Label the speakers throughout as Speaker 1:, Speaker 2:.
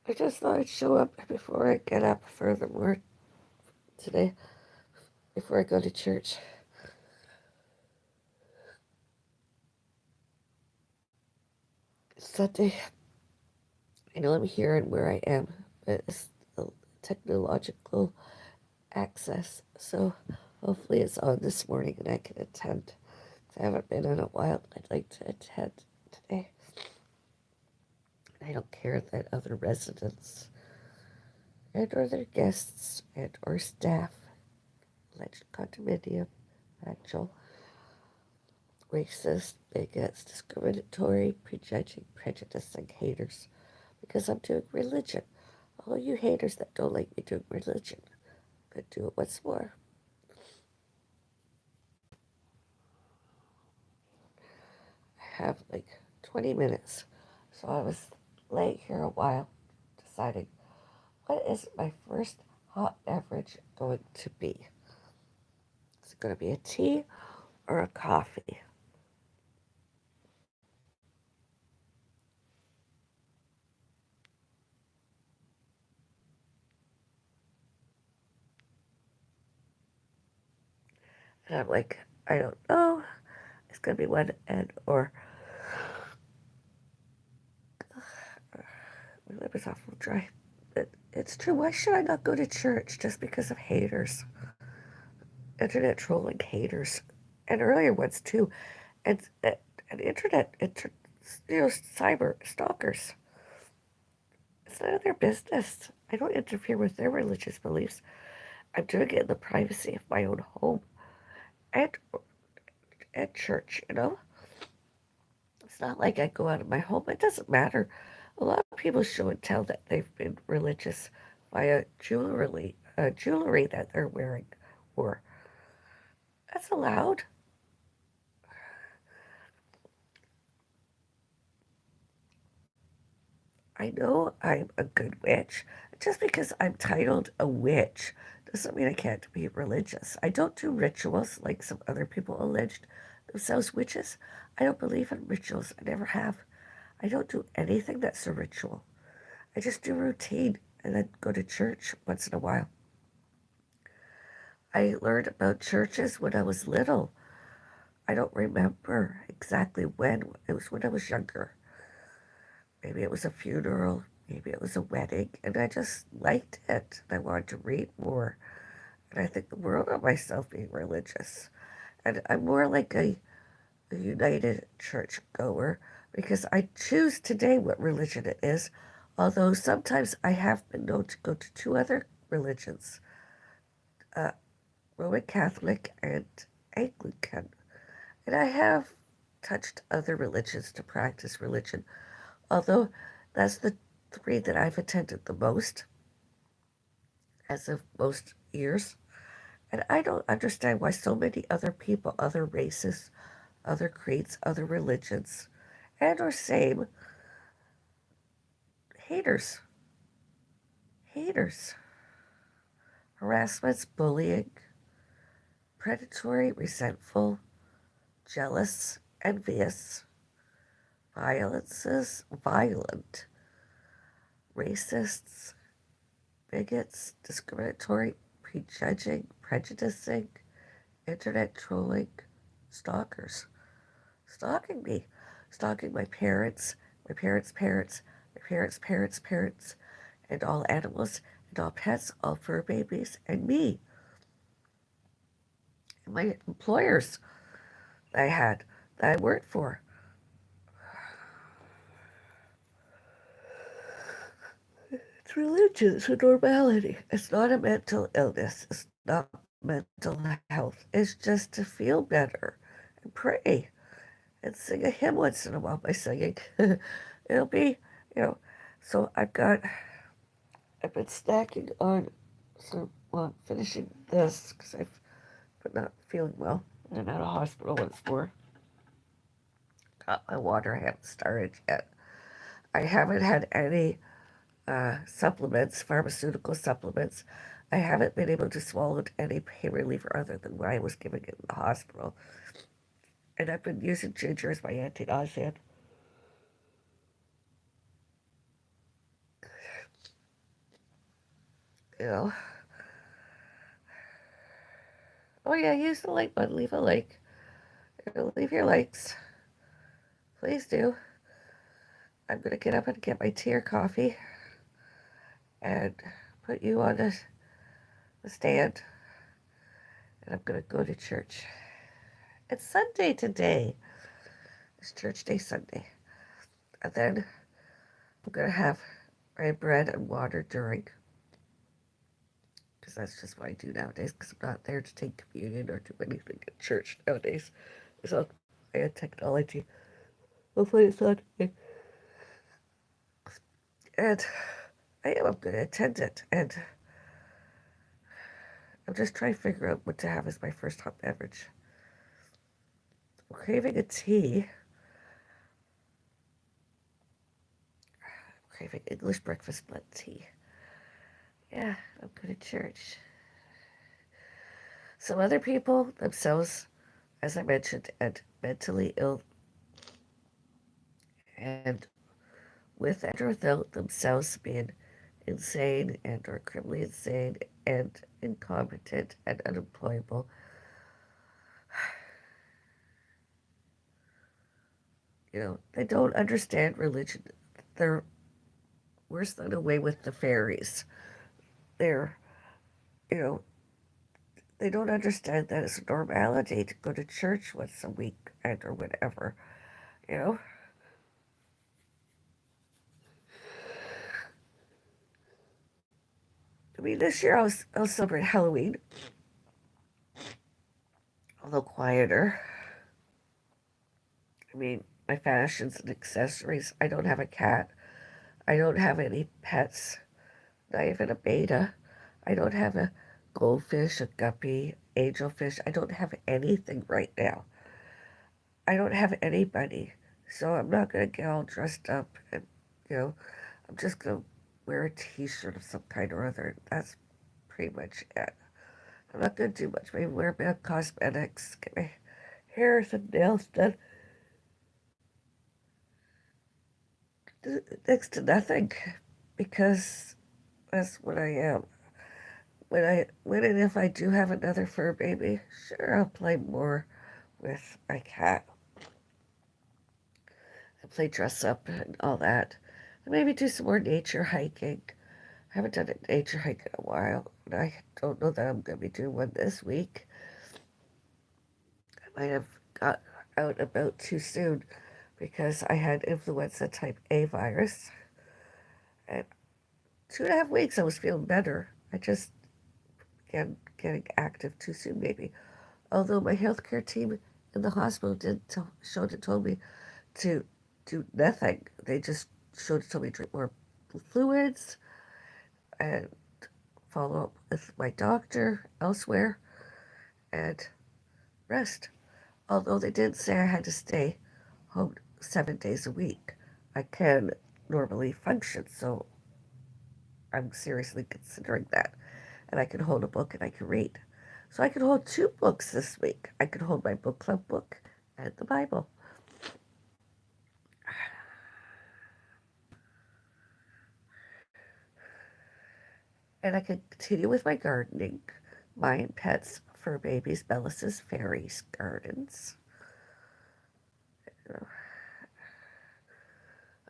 Speaker 1: I just thought I'd show up before I get up furthermore today, before I go to church. Sunday, I know I'm here and where I am, but it's the technological access, so hopefully it's on this morning and I can attend. I haven't been in a while. I'd like to attend today. I don't care that other residents and or their guests and or staff, alleged condominium, actual racist, bigots, discriminatory, prejudging, prejudicing haters, because I'm doing religion. All you haters that don't like me doing religion, could do it once more. I have like 20 minutes, so I was laying here a while, deciding what is my first hot beverage going to be? Is it going to be a tea or a coffee? And I'm like, I don't know. It's going to be one and or my lip is awful dry. But it's true. Why should I not go to church just because of haters? Internet trolling haters. And earlier ones too. And internet, cyber stalkers. It's none of their business. I don't interfere with their religious beliefs. I'm doing it in the privacy of my own home and at church, you know? It's not like I go out of my home. It doesn't matter. A lot of people show and tell that they've been religious via jewelry that they're wearing, or that's allowed. I know I'm a good witch. Just because I'm titled a witch doesn't mean I can't be religious. I don't do rituals like some other people alleged themselves witches. I don't believe in rituals. I never have. I don't do anything that's a ritual. I just do routine and then go to church once in a while. I learned about churches when I was little. I don't remember exactly when. It was when I was younger. Maybe it was a funeral, maybe it was a wedding, and I just liked it. And I wanted to read more. And I think the world of myself being religious. And I'm more like a united church goer because I choose today what religion it is, although sometimes I have been known to go to two other religions, uh, Roman Catholic and Anglican. And I have touched other religions to practice religion, although that's the three that I've attended the most as of most years. And I don't understand why so many other people, other races, other creeds, other religions, and or same haters, haters, harassments, bullying, predatory, resentful, jealous, envious, violences, violent, racists, bigots, discriminatory, prejudging, prejudicing, internet trolling, stalkers, stalking me, stalking my parents' parents, my parents' parents' parents, and all animals, and all pets, all fur babies, and me, and my employers that I had, that I worked for. It's religion, it's a normality. It's not a mental illness, it's not mental health. It's just to feel better and pray and sing a hymn once in a while by singing. It'll be, you know. So I've been snacking on some, well, finishing this because I've been not feeling well. I'm out of hospital once more. Got my water, I haven't started yet. I haven't had any supplements, pharmaceutical supplements. I haven't been able to swallow any pain reliever other than what I was giving it in the hospital. And I've been using ginger as my anti-nausea. You know, oh yeah, use the like button, leave a like. Leave your likes. Please do. I'm going to get up and get my tea or coffee and put you on the stand, and I'm going to go to church. It's Sunday today. It's church day Sunday. And then I'm going to have my bread and water during, because that's just what I do nowadays, because I'm not there to take communion or do anything at church nowadays. So I had technology. Hopefully it's on. And I'm going to attend it. And I'm just trying to figure out what to have as my first hot beverage. I'm craving a tea. I'm craving English breakfast blend tea. Yeah, I'm going to church. Some other people themselves, as I mentioned, and mentally ill, and with and or without themselves being insane and or criminally insane and incompetent and unemployable, they don't understand religion. They're worse than away with the fairies. They're, you know, they don't understand that it's a normality to go to church once a week and or whatever, you know. I mean, this year I'll celebrate Halloween, a little quieter. I mean, my fashions and accessories. I don't have a cat. I don't have any pets. Not even a beta. I don't have a goldfish, a guppy, angelfish. I don't have anything right now. I don't have anybody. So I'm not going to get all dressed up and, you know, I'm just going to wear a t-shirt of some kind or other. That's pretty much it. I'm not going to do much. Maybe wear a bit of cosmetics, get my hair and nails done. Next to nothing because that's what I am. When and if I do have another fur baby, sure I'll play more with my cat and play dress up and all that. And maybe do some more nature hiking. I haven't done a nature hike in a while, and I don't know that I'm going to be doing one this week. I might have got out about too soon because I had influenza type A virus. And 2.5 weeks I was feeling better. I just began getting active too soon, maybe. Although my healthcare team in the hospital didn't told me to do nothing. They just told me to drink more fluids and follow up with my doctor elsewhere and rest. Although they didn't say I had to stay home 7 days a week, I can normally function, so I'm seriously considering that. And I can hold a book and I can read. So I can hold two books this week. I can hold my book club book and the Bible. And I can continue with my gardening, mine, pets, fur babies, Bellis's, fairies, gardens.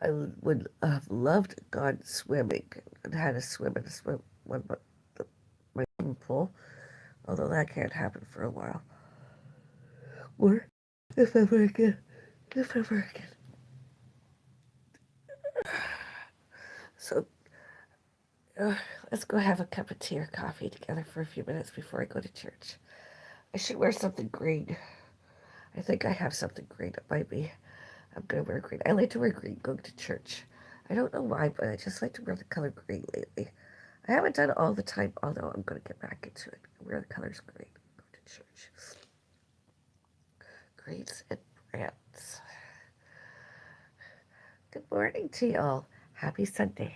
Speaker 1: I would have loved gone swimming and had to swim in a swim one but my swimming pool, although that can't happen for a while. Or if ever again, if ever again. So uh, let's go have a cup of tea or coffee together for a few minutes before I go to church. I should wear something green. I think I have something green. It might be. I'm gonna wear green. I like to wear green going to church. I don't know why, but I just like to wear the color green lately. I haven't done it all the time, although I'm gonna get back into it. Wear the colors green. Go to church. Greens and browns. Good morning to y'all. Happy Sunday.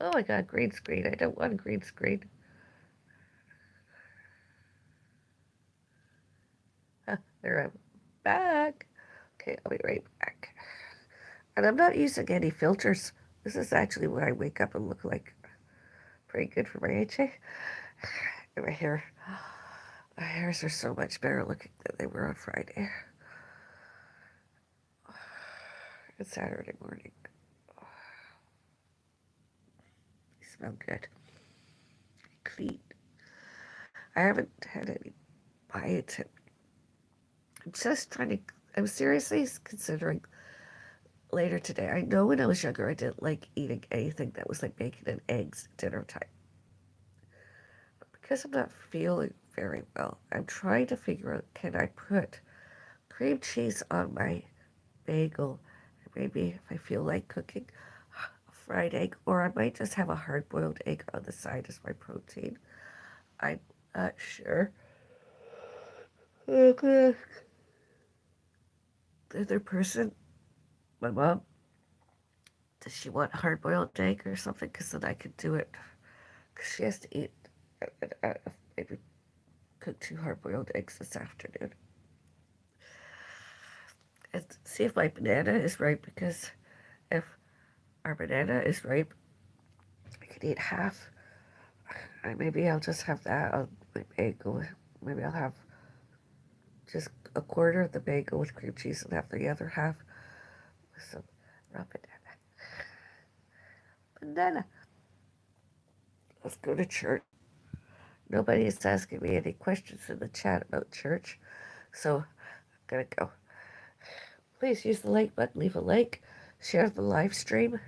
Speaker 1: Oh my god, green screen. I don't want a green screen. There I'm back. Okay, I'll be right back. And I'm not using any filters. This is actually what I wake up and look like. Pretty good for my age. Eh? And my hairs are so much better looking than they were on Friday and Saturday morning. They smell good, clean. I haven't had any biotin. I'm just trying to. I'm seriously considering later today. I know when I was younger, I didn't like eating anything that was like bacon and eggs at dinner time. But because I'm not feeling very well, I'm trying to figure out, can I put cream cheese on my bagel? And maybe if I feel like cooking, a fried egg, or I might just have a hard boiled egg on the side as my protein. I'm not sure. Okay. The other person, my mom, does she want hard boiled egg or something? Because then I could do it. Because she has to eat, maybe cook 2 hard boiled eggs this afternoon. And see if my banana is ripe, because if our banana is ripe, I could eat half. Maybe I'll just have that on my bagel. Maybe I'll have just a quarter of the bagel with cream cheese and have the other half with some raw banana. Banana. Let's go to church. Nobody is asking me any questions in the chat about church, so I'm gonna go. Please use the like button, leave a like, share the live stream,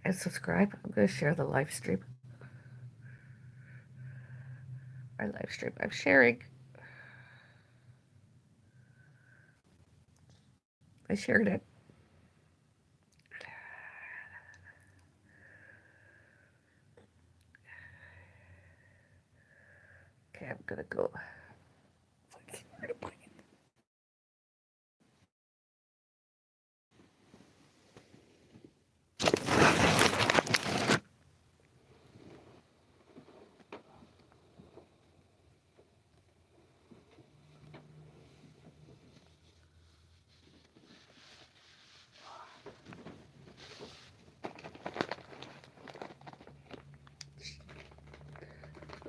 Speaker 1: and subscribe. I'm gonna share the live stream. My live stream. I'm sharing. I shared it. Okay, I'm gonna go. I don't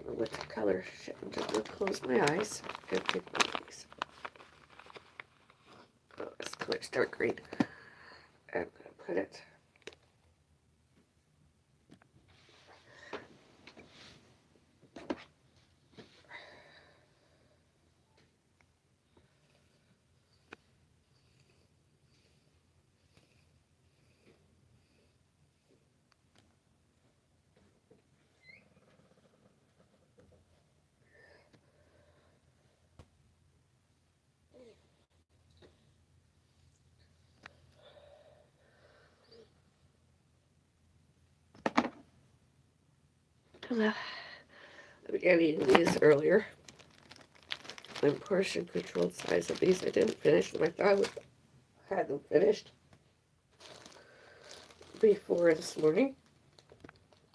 Speaker 1: know what color. I'm just gonna close my eyes and pick one of these. Oh, this color's dark green. I'm gonna put it. I began eating these earlier. My portion controlled size of these. I didn't finish them. I thought I had them finished before this morning,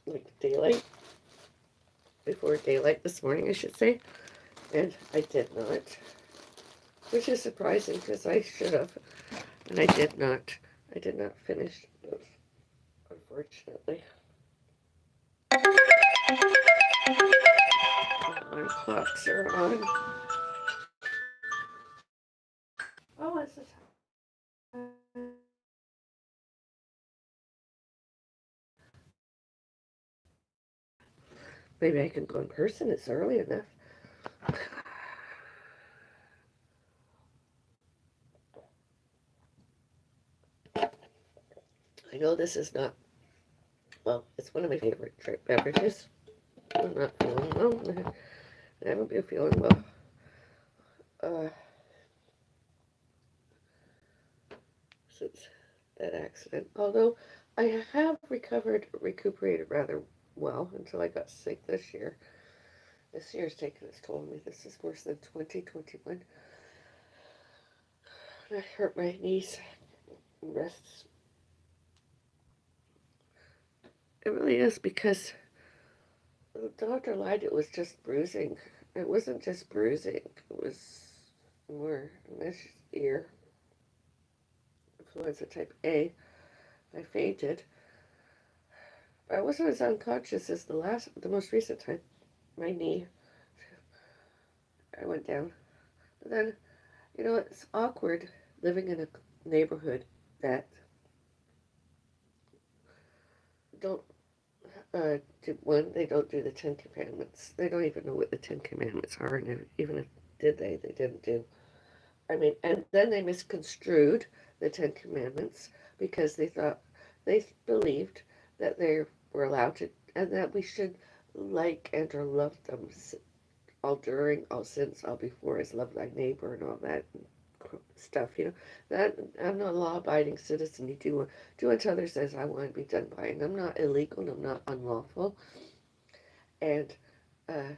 Speaker 1: like daylight. Before daylight this morning, I should say. And I did not, which is surprising because I should have, and I did not. I did not finish those, unfortunately. My clocks are on. Oh, it's the time. Maybe I can go in person. It's early enough. I know this is not, well, it's one of my favorite beverages. I'm not feeling well. I haven't been feeling well since that accident. Although I have recuperated rather well until I got sick this year. This year's taken its toll on me. This is worse than 2021. I hurt my knees and wrists. It really is, because the doctor lied. It was just bruising. It wasn't just bruising. It was. more this year, influenza type A. I fainted. I wasn't as unconscious as the most recent time. My knee, I went down. But then, it's awkward living in a neighborhood that don't they don't do the Ten Commandments. They don't even know what the Ten Commandments are, and even if did they didn't do. I mean, and then they misconstrued the Ten Commandments because they believed that they were allowed to, and that we should like and or love them all during, all since, all before, as love thy neighbor and all that stuff. That I'm not a law-abiding citizen. You do unto others as I want to be done by, and I'm not illegal and I'm not unlawful. And uh,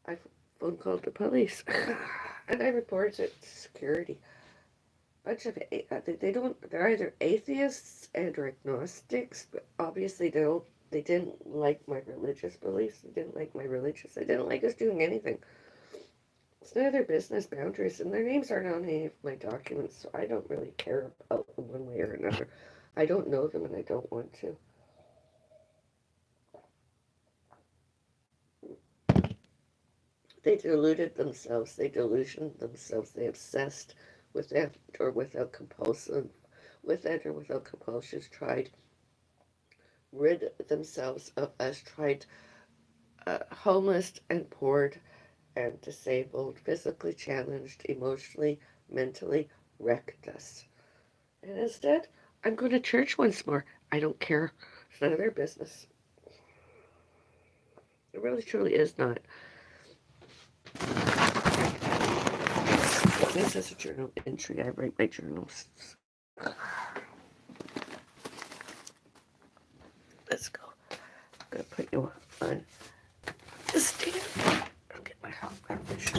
Speaker 1: I phone called the police, and I reported it to security. Bunch of they don't. They're either atheists and or agnostics, but obviously they didn't like my religious beliefs. They didn't like my religious. They didn't like us doing anything. It's none of their business boundaries, and their names aren't on any of my documents, so I don't really care about them one way or another. I don't know them, and I don't want to. They deluded themselves. They delusioned themselves. They obsessed with it or without compulsion, with it or without compulsions. Tried rid themselves of us. Tried homeless and poor and disabled, physically challenged, emotionally, mentally wrecked us. And instead, I'm going to church once more. I don't care. It's none of their business. It really truly is not. This is a journal entry. I write my journals. Let's go. I'm going to put you on the stand. I'll get my help garbage.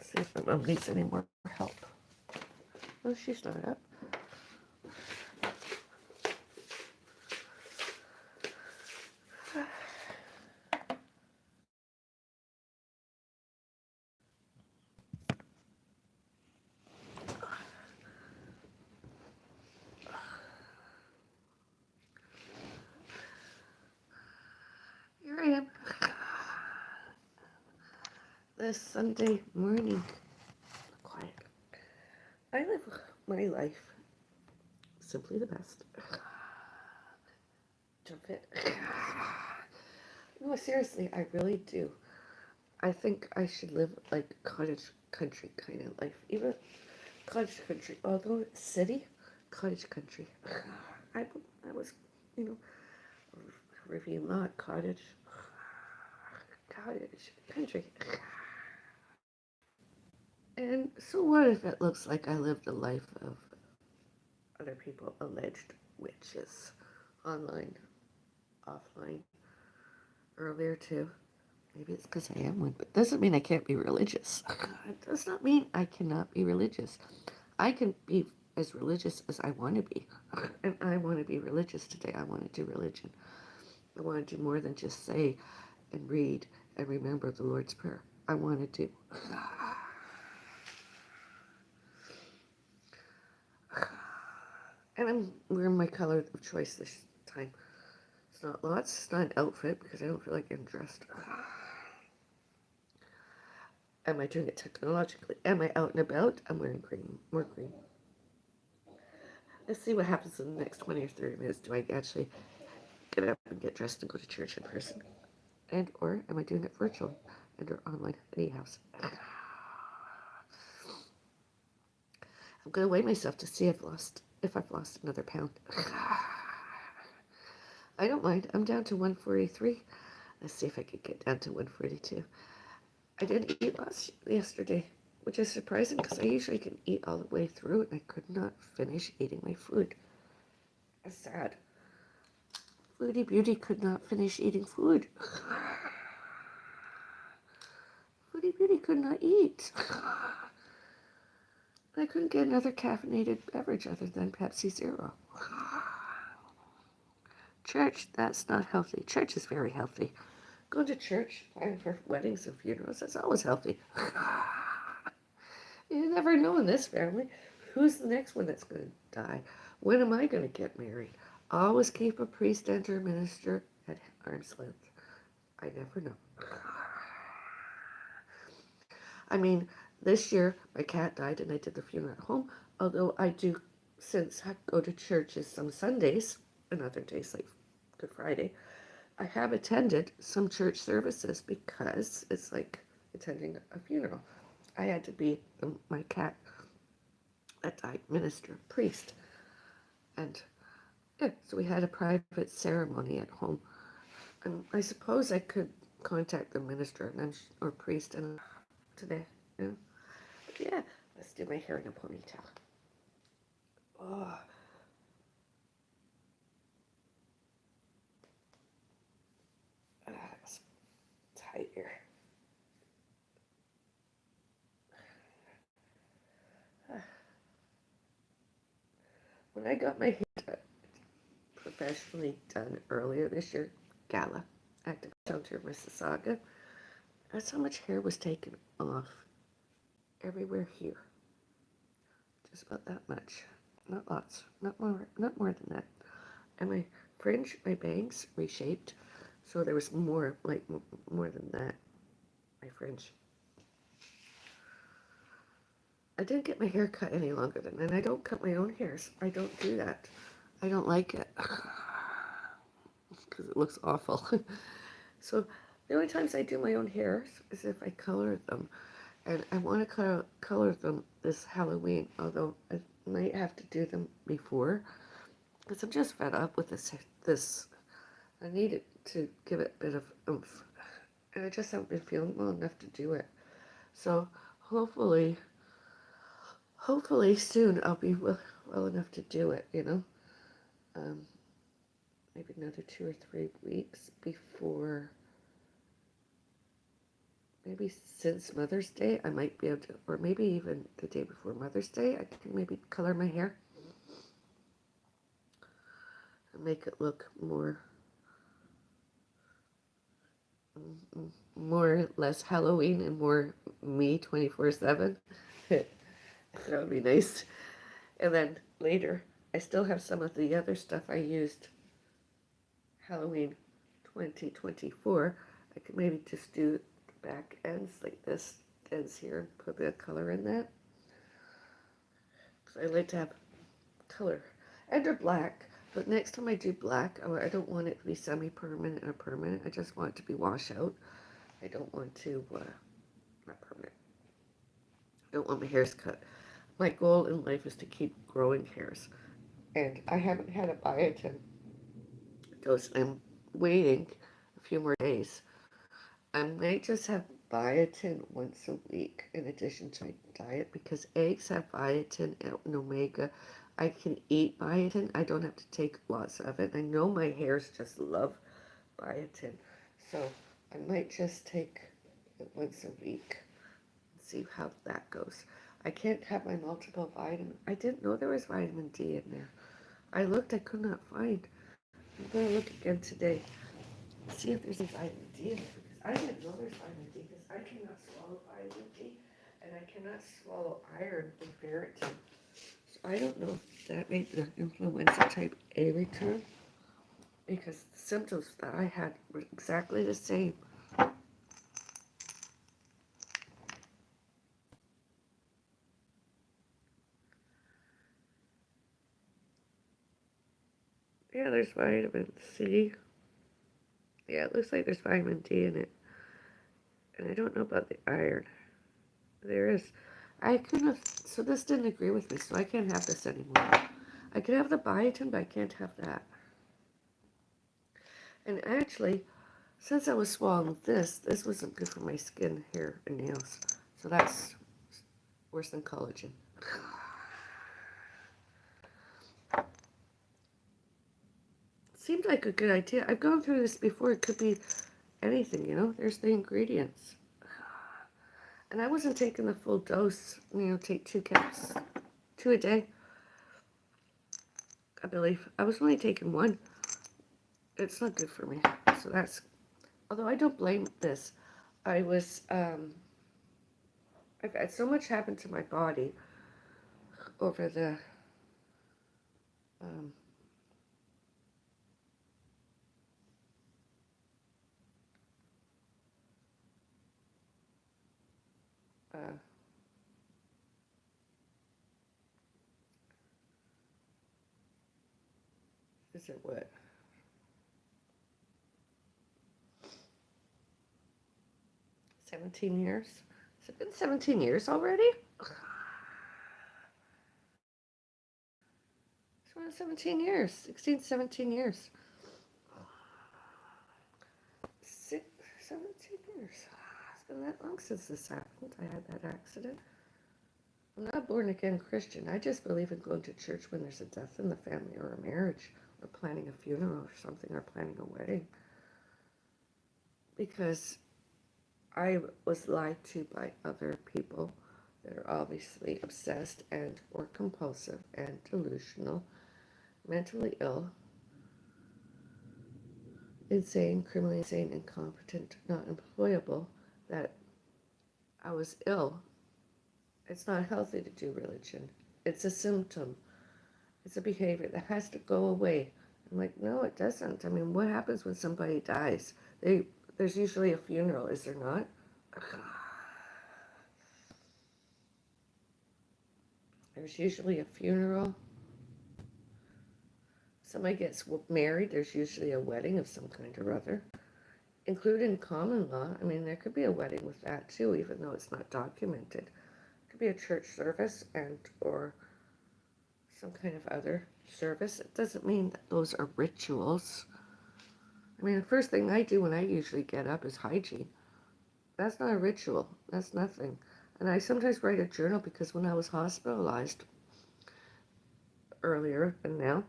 Speaker 1: See if my mom needs any more help. No, she's not up. Here I am. This Sunday morning. Quiet. I live my life simply the best. Jump it. No, seriously, I really do. I think I should live like cottage country kind of life. Even cottage country, although city, cottage country. I, I was, you know, Rivian lot, cottage, cottage country. And so what if it looks like I lived a life of other people alleged witches, online, offline, earlier too? Maybe it's because I am one, but doesn't mean I can't be religious. It does not mean I cannot be religious. I can be as religious as I want to be. And I want to be religious today. I want to do religion. I want to do more than just say and read and remember the Lord's Prayer. I want to do. And I'm wearing my color of choice this time. It's not lots, it's not an outfit because I don't feel like getting dressed. Am I doing it technologically? Am I out and about? I'm wearing green, more green. Let's see what happens in the next 20 or 30 minutes. Do I actually get up and get dressed and go to church in person? And or am I doing it virtual and or online at any house? I'm gonna weigh myself to see if I've lost another pound. I don't mind. I'm down to 143. Let's see if I can get down to 142. I didn't eat yesterday, which is surprising because I usually can eat all the way through and I could not finish eating my food. That's sad. Foodie Beauty could not finish eating food. Foodie Beauty could not eat. I couldn't get another caffeinated beverage other than Pepsi Zero. Church, that's not healthy. Church is very healthy. Going to church for weddings and funerals, that's always healthy. You never know in this family. Who's the next one that's going to die? When am I going to get married? Always keep a priest and or minister at arm's length. I never know. I mean, this year my cat died and I did the funeral at home. Although I do since I go to churches some Sundays and other days like Good Friday, I have attended some church services because it's like attending a funeral. I had to be my cat that died minister, priest, and yeah, so we had a private ceremony at home. And I suppose I could contact the minister or priest and today. Yeah, but yeah. Let's do my hair in a ponytail. Oh, it's tighter. When I got my hair professionally done earlier this year, gala at the shelter of Mississauga, that's how much hair was taken off everywhere here. Just about that much. Not lots. Not more than that. And my fringe, my bangs reshaped, so there was more, like more than that. My fringe. I didn't get my hair cut any longer than, and I don't cut my own hairs. I don't do that. I don't like it because it looks awful. So the only times I do my own hairs is if I color them, and I want to color them this Halloween. Although I might have to do them before, because I'm just fed up with this. I need it to give it a bit of oomph. And I just haven't been feeling well enough to do it. So hopefully soon I'll be well enough to do it, Um, maybe another 2 or 3 weeks before, maybe since Mother's Day, I might be able to, or maybe even the day before Mother's Day, I can maybe color my hair and make it look more less Halloween and more me 24/7. That would be nice. And then later, I still have some of the other stuff I used Halloween 2024. I could maybe just do the back ends like this ends here and put a bit of color in that. Because I like to have color. And or black. But next time I do black, I don't want it to be semi-permanent or permanent. I just want it to be washout. I don't want to, not permanent. I don't want my hairs cut. My goal in life is to keep growing hairs. And I haven't had a biotin dose. I'm waiting a few more days. I might just have biotin once a week in addition to my diet because eggs have biotin and omega. I can eat biotin. I don't have to take lots of it. I know my hairs just love biotin. So I might just take it once a week and see how that goes. I can't have my multiple vitamin. I didn't know there was vitamin D in there. I looked, I could not find. I'm going to look again today. See if there's any vitamin D in it because I didn't know there's vitamin D because I cannot swallow vitamin D and I cannot swallow iron and ferritin. So I don't know if that made the influenza type A return because the symptoms that I had were exactly the same. Yeah, there's vitamin C. Yeah, it looks like there's vitamin D in it. And I don't know about the iron. There is. I couldn't have, so this didn't agree with me, so I can't have this anymore. I can have the biotin, but I can't have that. And actually, since I was swallowing this wasn't good for my skin, hair, and nails. So that's worse than collagen. Seemed like a good idea. I've gone through this before. It could be anything. There's the ingredients. And I wasn't taking the full dose, take 2 caps, 2 a day, I believe. I was only taking one. It's not good for me. So although I don't blame this. I I've had so much happen to my body over the um, uh, is it what, 17 years? Has it been 17 years already? It's been 17 years, 16, 17 years. 17 years. It's been that long since this happened. I had that accident. I'm not a born again Christian. I just believe in going to church when there's a death in the family or a marriage or planning a funeral or something or planning a wedding. Because I was lied to by other people that are obviously obsessed and or compulsive and delusional, mentally ill, insane, criminally insane, incompetent, not employable, that I was ill. It's not healthy to do religion. It's a symptom. It's a behavior that has to go away. I'm like, no, it doesn't. I mean, what happens when somebody dies? There's usually a funeral, is there not? There's usually a funeral. Somebody gets married, there's usually a wedding of some kind or other. Including common law, I mean, there could be a wedding with that too, even though it's not documented. It could be a church service and or some kind of other service. It doesn't mean that those are rituals. I mean, the first thing I do when I usually get up is hygiene. That's not a ritual. That's nothing. And I sometimes write a journal because when I was hospitalized earlier and now,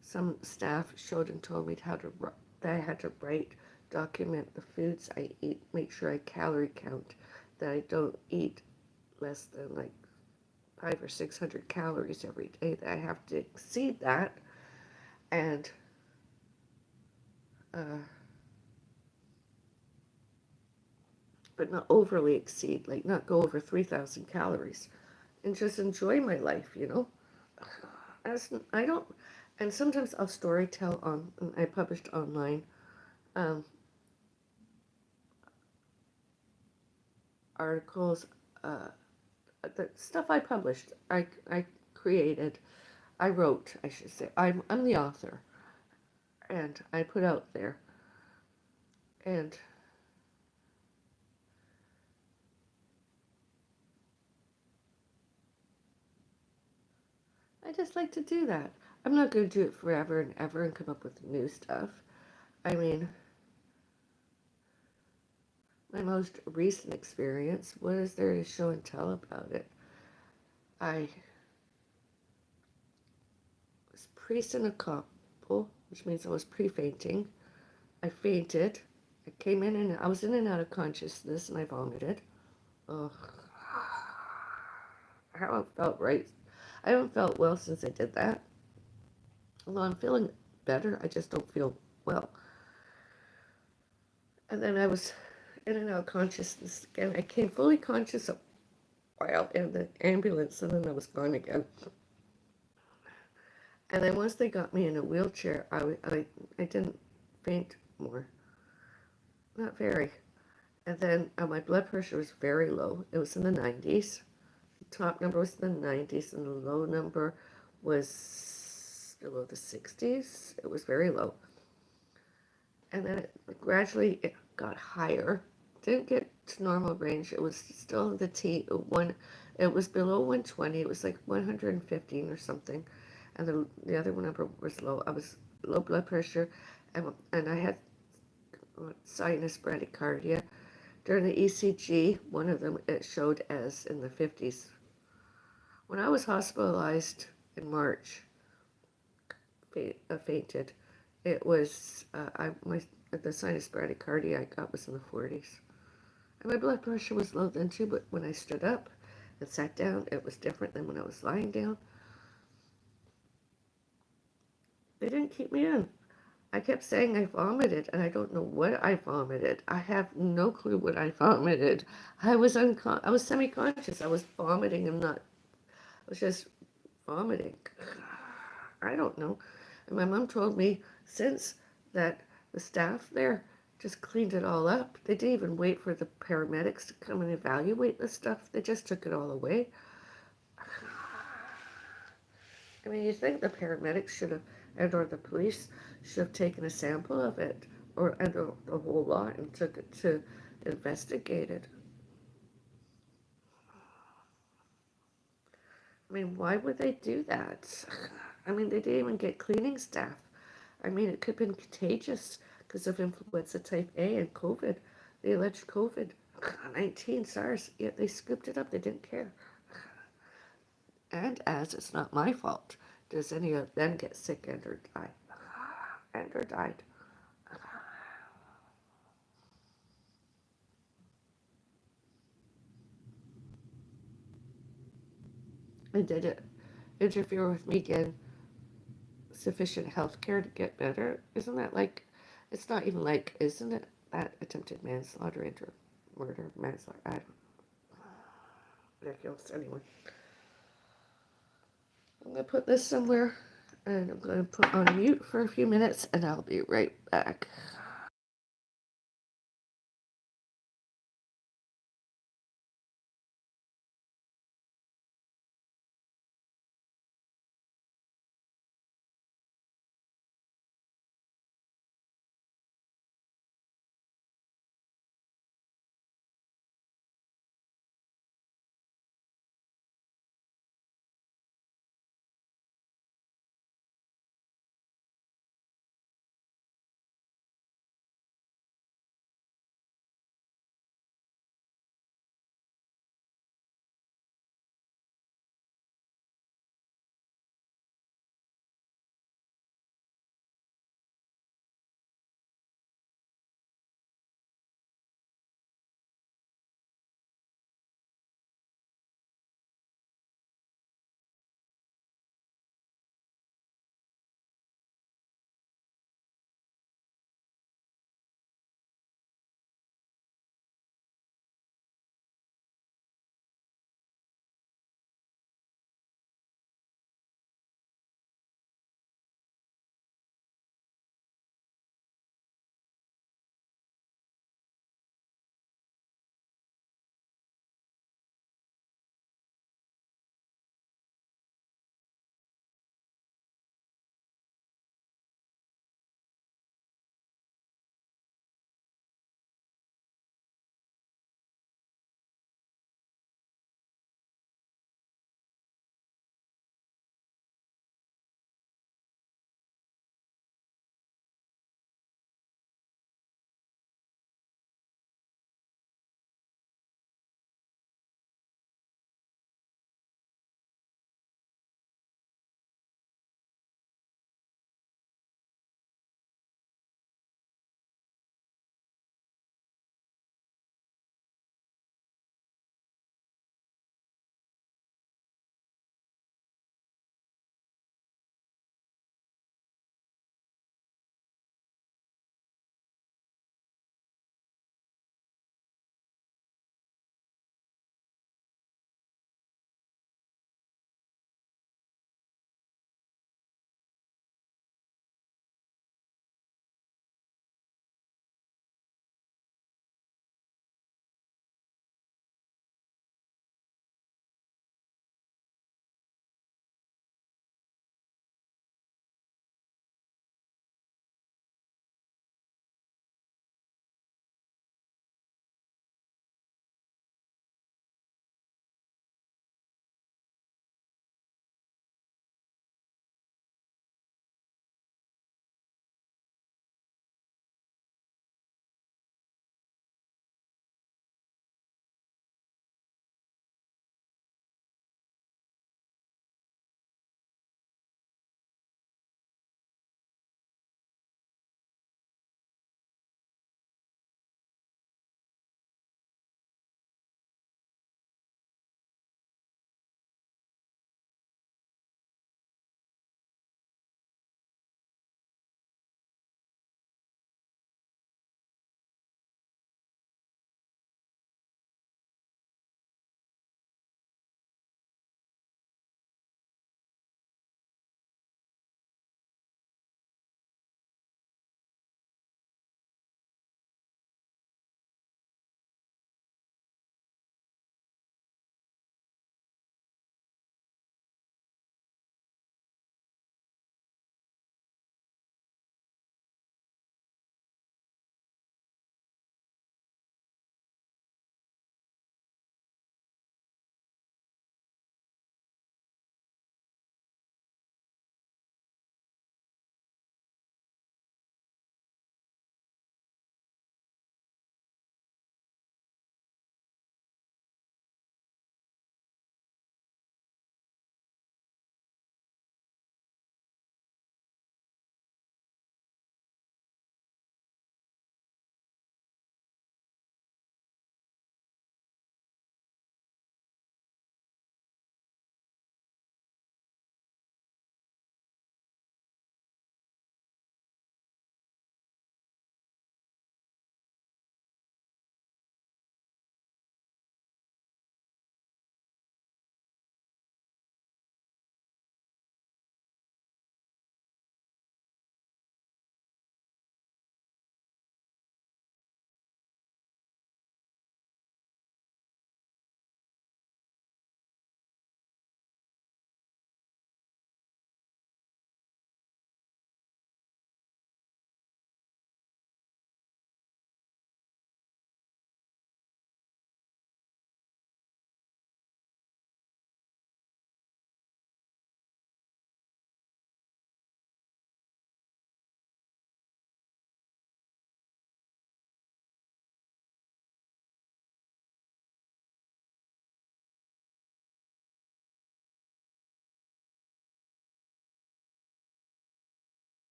Speaker 1: some staff showed and told me that I had to write, document the foods I eat, make sure I calorie count, that I don't eat less than like 500 or 600 calories every day, that I have to exceed that, and uh, but not overly exceed, like not go over 3,000 calories, and just enjoy my life, you know. As I don't, and sometimes I'll story tell on. I published online um, articles, uh, the stuff I published. I created. I wrote. I should say. I'm the author, and I put out there, and I just like to do that. I'm not going to do it forever and ever and come up with new stuff. I mean, my most recent experience, what is there to show and tell about it? I was presyncopical, which means I was pre-fainting. I fainted. I came in and I was in and out of consciousness and I vomited. Ugh. I haven't felt right. I haven't felt well since I did that. Although I'm feeling better, I just don't feel well. And then I was in and out of consciousness again. I came fully conscious a while in the ambulance and then I was gone again. And then once they got me in a wheelchair, I didn't faint more. Not very. And then my blood pressure was very low. It was in the 90s. The top number was in the 90s, and the low number was below the 60s. It was very low. And then it got higher. Didn't get to normal range. It was still the T1. It was below 120. It was like 115 or something. And the other number was low. I was low blood pressure, and I had sinus bradycardia. During the ECG, one of them it showed as in the 50s. When I was hospitalized in March, fainted, it was the sinus bradycardia I got was in the 40s. And my blood pressure was low then too, but when I stood up and sat down, it was different than when I was lying down. They didn't keep me in. I kept saying I vomited, and I don't know what I vomited. I have no clue what I vomited. I was semi-conscious. I was vomiting and not. I was just vomiting. I don't know. And my mom told me since that the staff there just cleaned it all up. They didn't even wait for the paramedics to come and evaluate the stuff. They just took it all away. I mean, you think the paramedics should have, and or the police should have taken a sample of it, or and the whole lot, and took it to investigate it. I mean, why would they do that? I mean, they didn't even get cleaning staff. I mean, it could have been contagious because of influenza type A and COVID, the alleged COVID 19 SARS. Yet they scooped it up. They didn't care. And as it's not my fault, does any of them get sick and or die? And or died? And did it interfere with me getting sufficient health care to get better? Isn't that like, it's not even like, isn't it that attempted manslaughter into murder, manslaughter? I don't know. Ridiculous. Anyway, I'm going to put this somewhere and I'm going to put on mute for a few minutes and I'll be right back.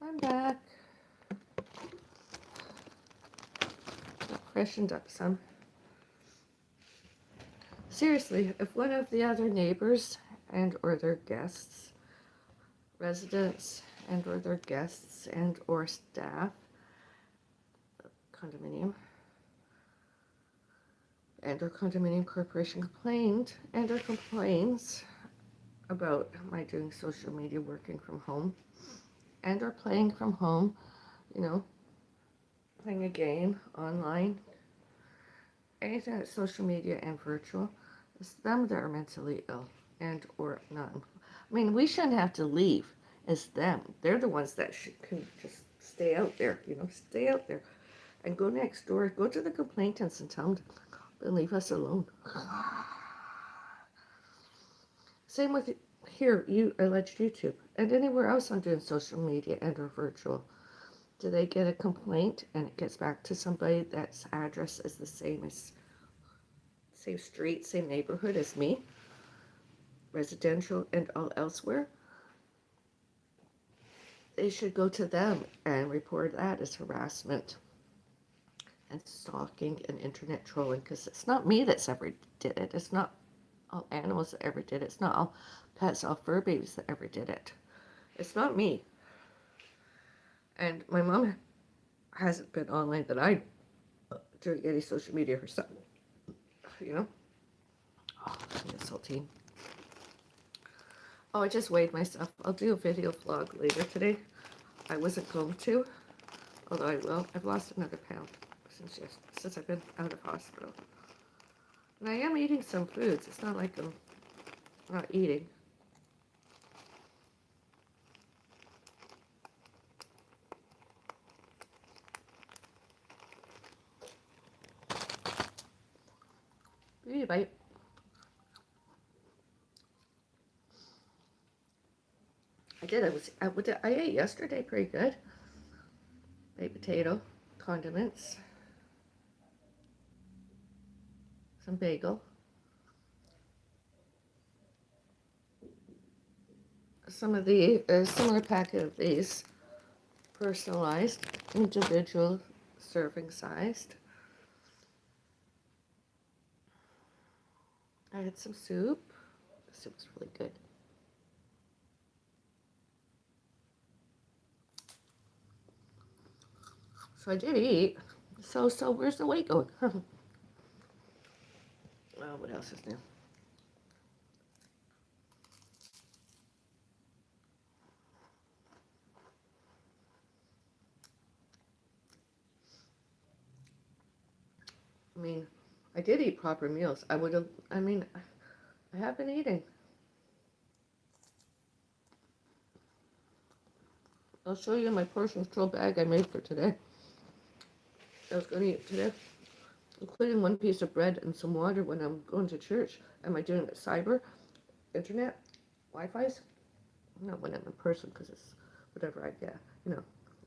Speaker 1: I'm back. Freshened up some. Seriously, if one of the other neighbors and or their guests, residents and or their guests and or staff, condominium, and or condominium corporation complained and or complains about my doing social media working from home and or playing from home, you know, playing a game online, anything that's social media and virtual, it's them that are mentally ill and or not. I mean, we shouldn't have to leave. It's them. They're the ones that can just stay out there, stay out there and go next door, go to the complainants and tell them to leave us alone. Same with here, you alleged YouTube, and anywhere else I'm doing social media and or virtual. Do they get a complaint and it gets back to somebody that's address is the same street, same neighborhood as me, residential and all elsewhere? They should go to them and report that as harassment and stalking and internet trolling, because it's not me that's ever did it. It's not all animals that ever did it. It's not all pets, all fur babies that ever did it. It's not me. And my mom hasn't been online that I doing any social media herself. Oh, that's saltine. Oh, I just weighed myself. I'll do a video vlog later today. I wasn't going to, although I will. I've lost another pound since I've been out of hospital. And I am eating some foods. It's not like I'm not eating. Eat a bite. I did. I ate yesterday pretty good. Baked potato, condiments, some bagel, some of the similar packet of these, personalized, individual serving sized. I had some soup. The soup was really good. So I did eat. So where's the weight going? Oh, what else is new? I mean, I did eat proper meals. I have been eating. I'll show you my portion control bag I made for today. I was going to eat today, including one piece of bread and some water when I'm going to church. Am I doing it cyber, internet, Wi-Fi's? Not when I'm in person, because it's whatever I get.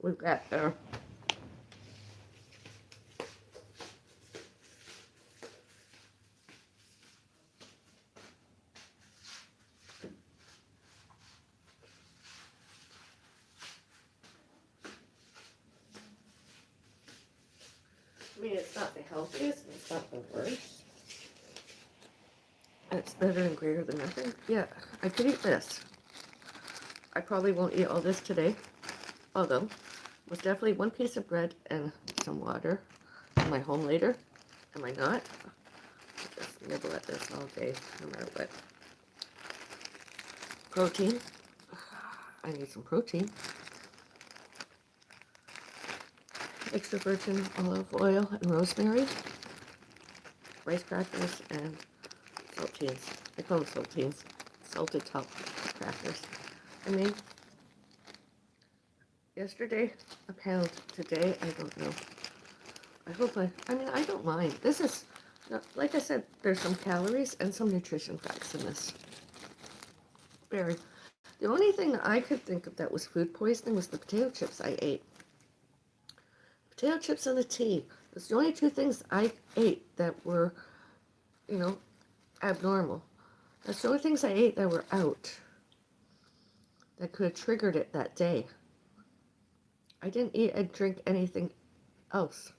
Speaker 1: We've got there. I mean, it's not the healthiest, and it's not the worst. It's better and greater than nothing. Yeah, I could eat this. I probably won't eat all this today, although with definitely one piece of bread and some water. Am I home later? Am I not? I'll just nibble at this all day, no matter what. Protein. I need some protein. Extra virgin olive oil and rosemary. Rice crackers and saltines. I call them saltines. Salted top crackers. I mean, yesterday a pound. Today, I don't know. I don't mind. This is, like I said, there's some calories and some nutrition facts in this. Very. The only thing that I could think of that was food poisoning was the potato chips I ate. Potato chips and the tea. That's the only two things I ate that were, abnormal. That's the only things I ate that were out that could have triggered it that day. I didn't eat and drink anything else.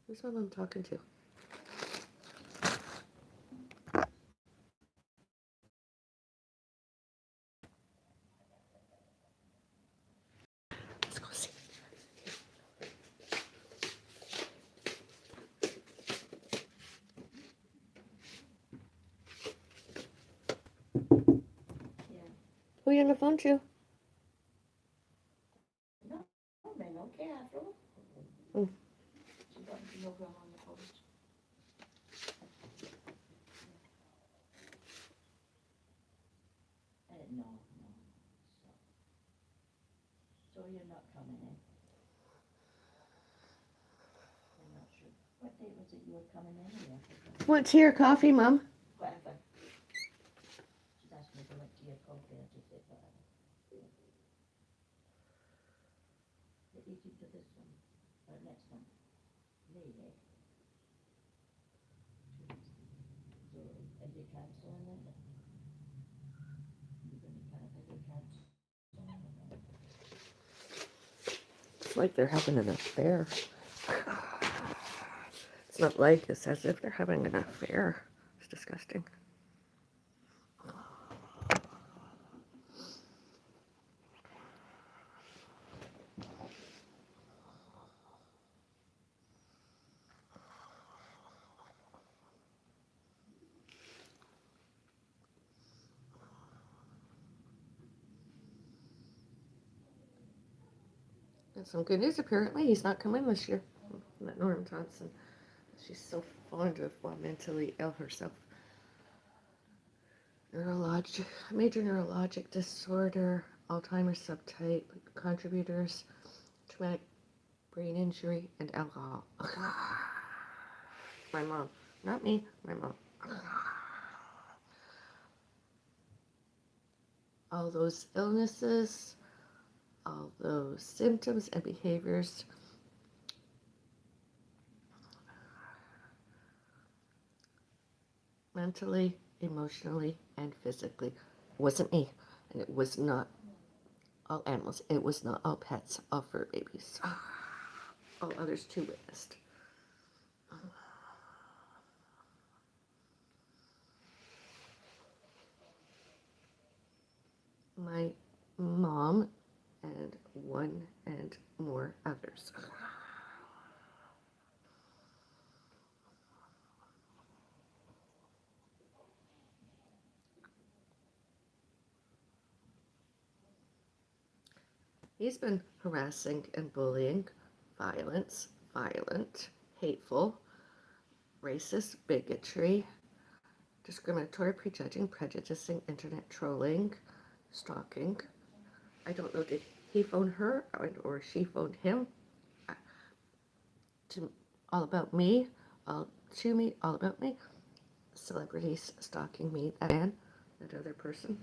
Speaker 1: Who's my mom talking to? Let's go see.
Speaker 2: Yeah.
Speaker 1: Who are you on the phone to?
Speaker 2: No, man, okay, Avril.
Speaker 1: Mm.
Speaker 2: She got the yoga on the post. No, no. So you're not coming in? I'm not sure. What date was it you were coming in? Yeah,
Speaker 1: What's here? Coffee, Mom?
Speaker 2: whatever. She's asked me to went to your coffee. I just said whatever. The 18th of this one, or next one. Maybe. So, are you cancelling it? You're going to cancel it?
Speaker 1: It's like they're having an affair. It's not like, it's as if they're having an affair. It's disgusting. And some good news, apparently, he's not coming this year. That Norm Johnson. She's so fond of mentally ill herself. Major neurologic disorder, Alzheimer's subtype, contributors, traumatic brain injury, and alcohol. My mom. Not me, my mom. All those illnesses, all those symptoms and behaviors mentally, emotionally, and physically. It wasn't me, and it was not all animals. It was not all pets, all fur babies. All others too witnessed. My mom and one and more others. He's been harassing and bullying, violent, hateful, racist, bigotry, discriminatory, prejudging, prejudicing, internet trolling, stalking. I don't know, did he phone her or she phoned him? To, all about me, all to me, all about me. Celebrities stalking me, that man, that other person.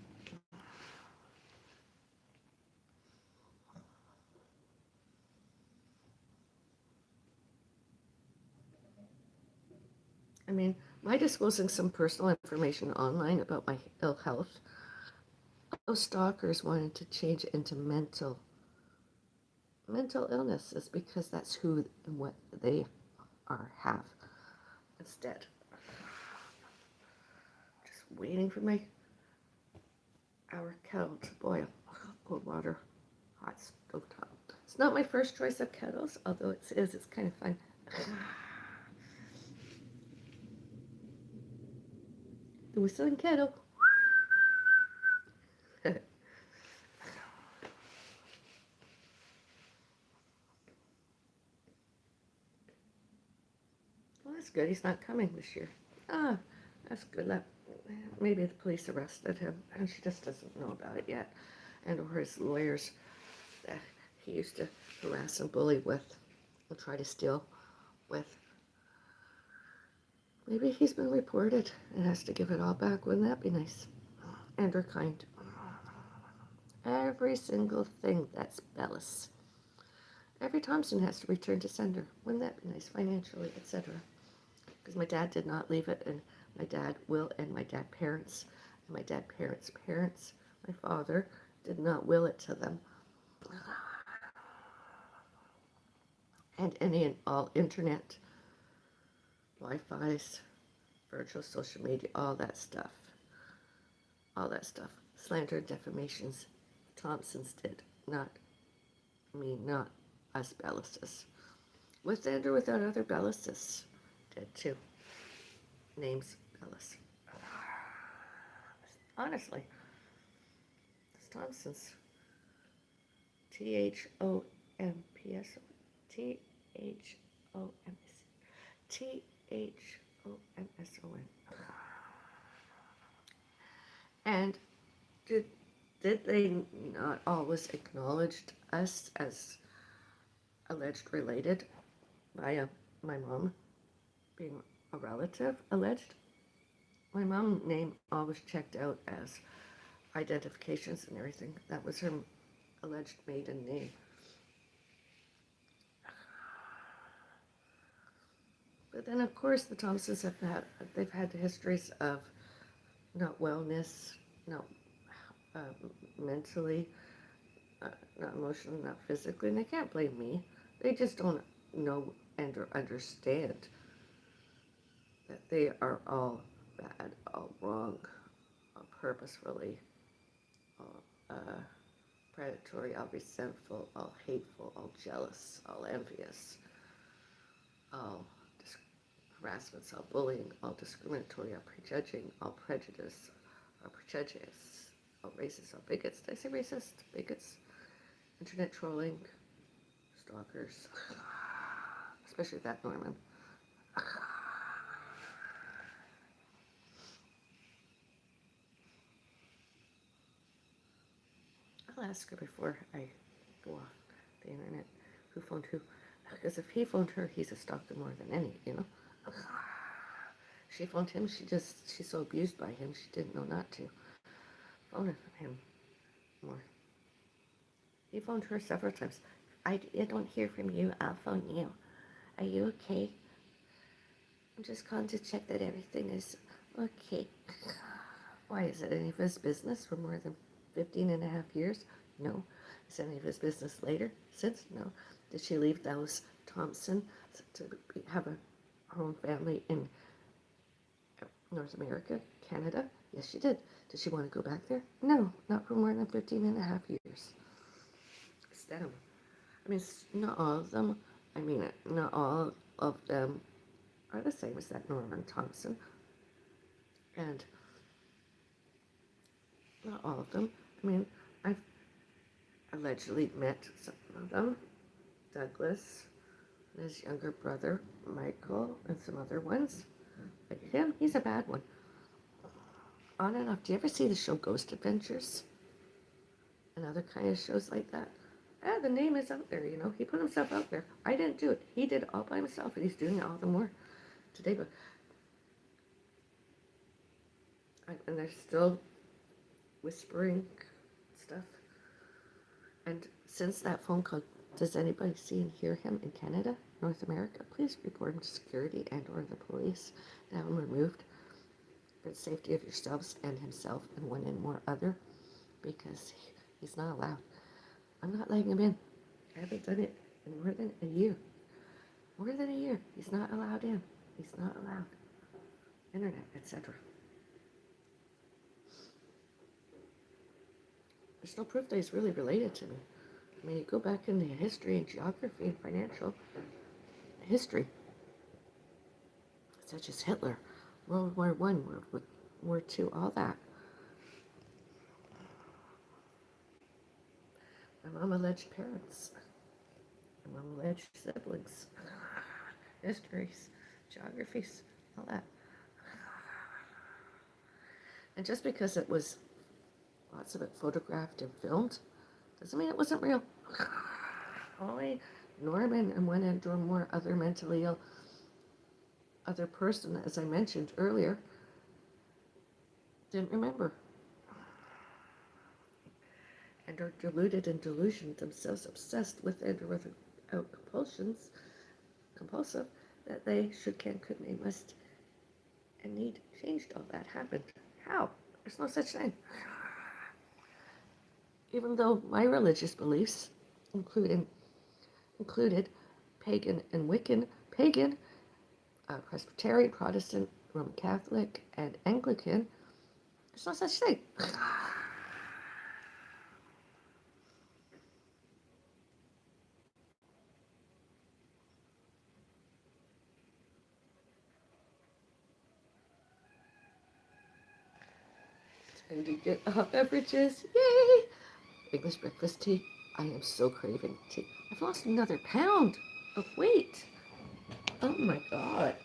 Speaker 1: I mean, my disclosing some personal information online about my ill health, those stalkers wanted to change it into mental illnesses because that's who and what they have instead. Just waiting for our kettle to boil. Cold water, hot stove top. It's not my first choice of kettles, although it is. It's kind of fun. The whistling kettle. Well, that's good. He's not coming this year. Ah, that's good. Maybe the police arrested him, and she just doesn't know about it yet. And or his lawyers that he used to harass and bully with, and try to steal with. Maybe he's been reported and has to give it all back. Wouldn't that be nice? And are kind. Every single thing that's Bellis. Every Thompson has to return to sender. Wouldn't that be nice financially, etc.? Because my dad did not leave it, and my dad will, and my dad parents, and my dad parents' parents, my father, did not will it to them. And any and all internet, Wi-Fi's, virtual social media, all that stuff. Slander and defamations, Thompsons did, not me, not us Bellises. With and or without other Bellises, did too. Names Bellis. Honestly, it's Thompsons. Thompson. Thomson. And did did they not always acknowledge us as alleged related by my mom being a relative alleged? My mom's name always checked out as identifications and everything. That was her alleged maiden name. But then, of course, the Thompsons they've had histories of not wellness, not uh, mentally, not emotionally, not physically, and they can't blame me. They just don't know and or understand that they are all bad, all wrong, all purposefully, all predatory, all resentful, all hateful, all jealous, all envious, all harassments, all bullying, all discriminatory, all prejudging, all prejudice, all racist, all bigots. Did I say racist? Bigots? Internet trolling, stalkers, especially that Norman. I'll ask her before I go off the internet who phoned who. Because if he phoned her, he's a stalker more than any, you know? She phoned him, she's so abused by him, she didn't know not to phone him more. He phoned her several times. I don't hear from you, I'll phone you. Are you okay? I'm just calling to check that everything is okay. Why, is it any of his business for more than 15 and a half years? No. Is it any of his business later? Since? No. Did she leave those Thompson to have her own family in North America, Canada? Yes, she did. Did she want to go back there? No, not for more than 15 and a half years. It's them. I mean, not all of them. I mean, not all of them are the same as that Norman Thompson. And not all of them. I mean, I've allegedly met some of them. Douglas, and his younger brother, Michael, and some other ones. But him, he's a bad one. On and off. Do you ever see the show Ghost Adventures? And other kind of shows like that? The name is out there, you know. He put himself out there. I didn't do it. He did it all by himself, and he's doing it all the more today. But and they're still whispering stuff. And since that phone call, does anybody see and hear him in Canada, North America? Please report him to security and or the police and have him removed for the safety of yourselves and himself and one and more other, because he's not allowed. I'm not letting him in. I haven't done it in more than a year. More than a year. He's not allowed in. He's not allowed. Internet, etc. There's no proof that he's really related to me. I mean, you go back into history and geography and financial history, such as Hitler, World War One, World War II, all that. My mom alleged parents. My mom alleged siblings. Histories, geographies, all that. And just because it was lots of it photographed and filmed, doesn't mean it wasn't real. Only Norman and one and or more other mentally ill other person, as I mentioned earlier, didn't remember. And are deluded and delusioned themselves, obsessed with and or without compulsive, that they should, can, could, may, must, and need changed. All that happened. How? There's no such thing. even though my religious beliefs including, included pagan and Wiccan, pagan, Presbyterian, Protestant, Roman Catholic, and Anglican, there's no such thing. And to get beverages, yay! English breakfast tea. I am so craving tea. I've lost another pound of weight. Oh my god.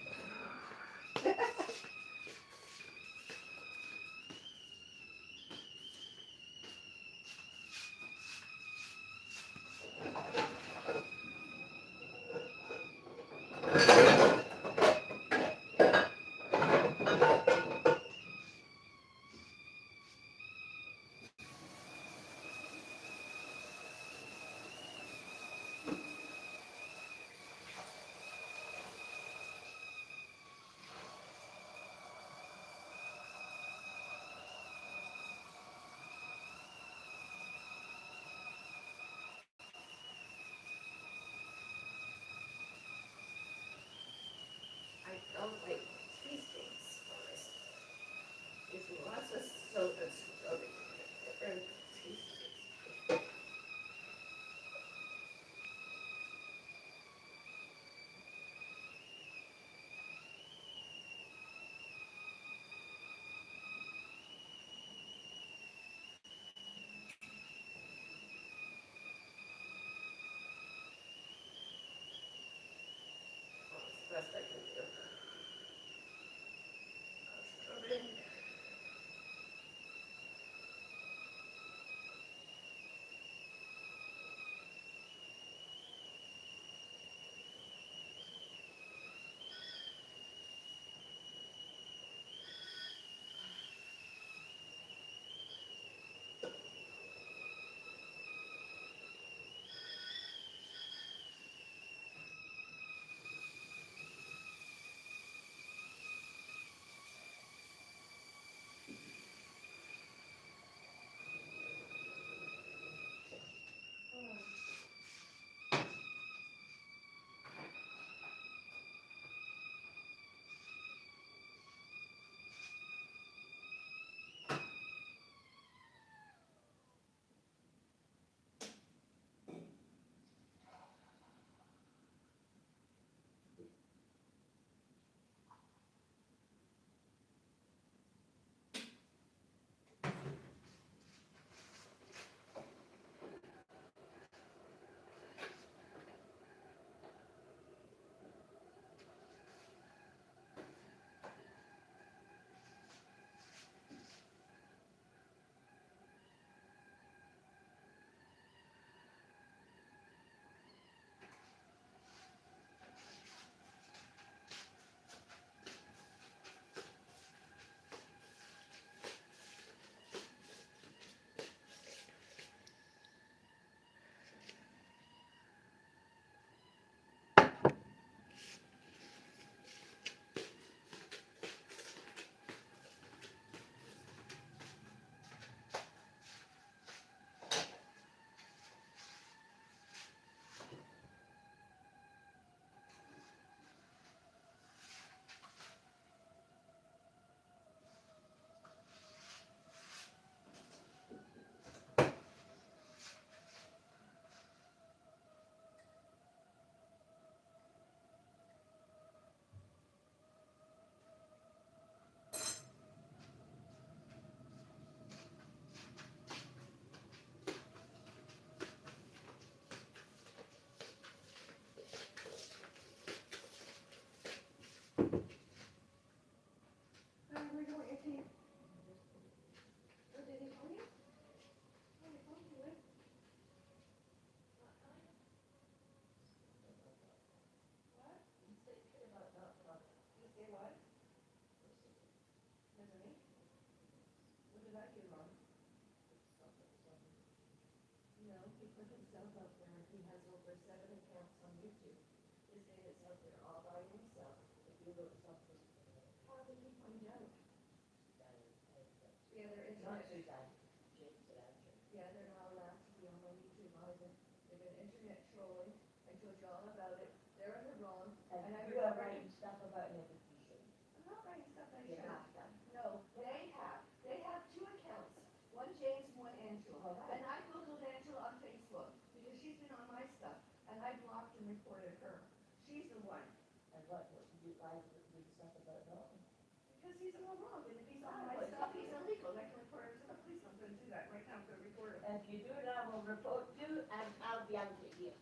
Speaker 1: I don't like tastings first. If you want a soda, different tastings. That's the best I can do. to a John about it. They're in the wrong,
Speaker 2: And
Speaker 1: and I
Speaker 2: you are
Speaker 1: reported.
Speaker 2: writing stuff about him if you should.
Speaker 1: I'm not writing stuff I
Speaker 2: You
Speaker 1: shouldn't.
Speaker 2: have done.
Speaker 1: No, they have. They have two accounts. One James, one Angela.
Speaker 2: All right.
Speaker 1: And I googled Angela on Facebook because she's been on my stuff, and I blocked and reported her. She's the one.
Speaker 2: And what you guys would do stuff about Bill?
Speaker 1: Because he's in the wrong, and if he's on my stuff, he's illegal. I can report him to the police. I'm going to do that right now. I'm going to report him.
Speaker 2: If you do it, I will report you and I'll be out of here.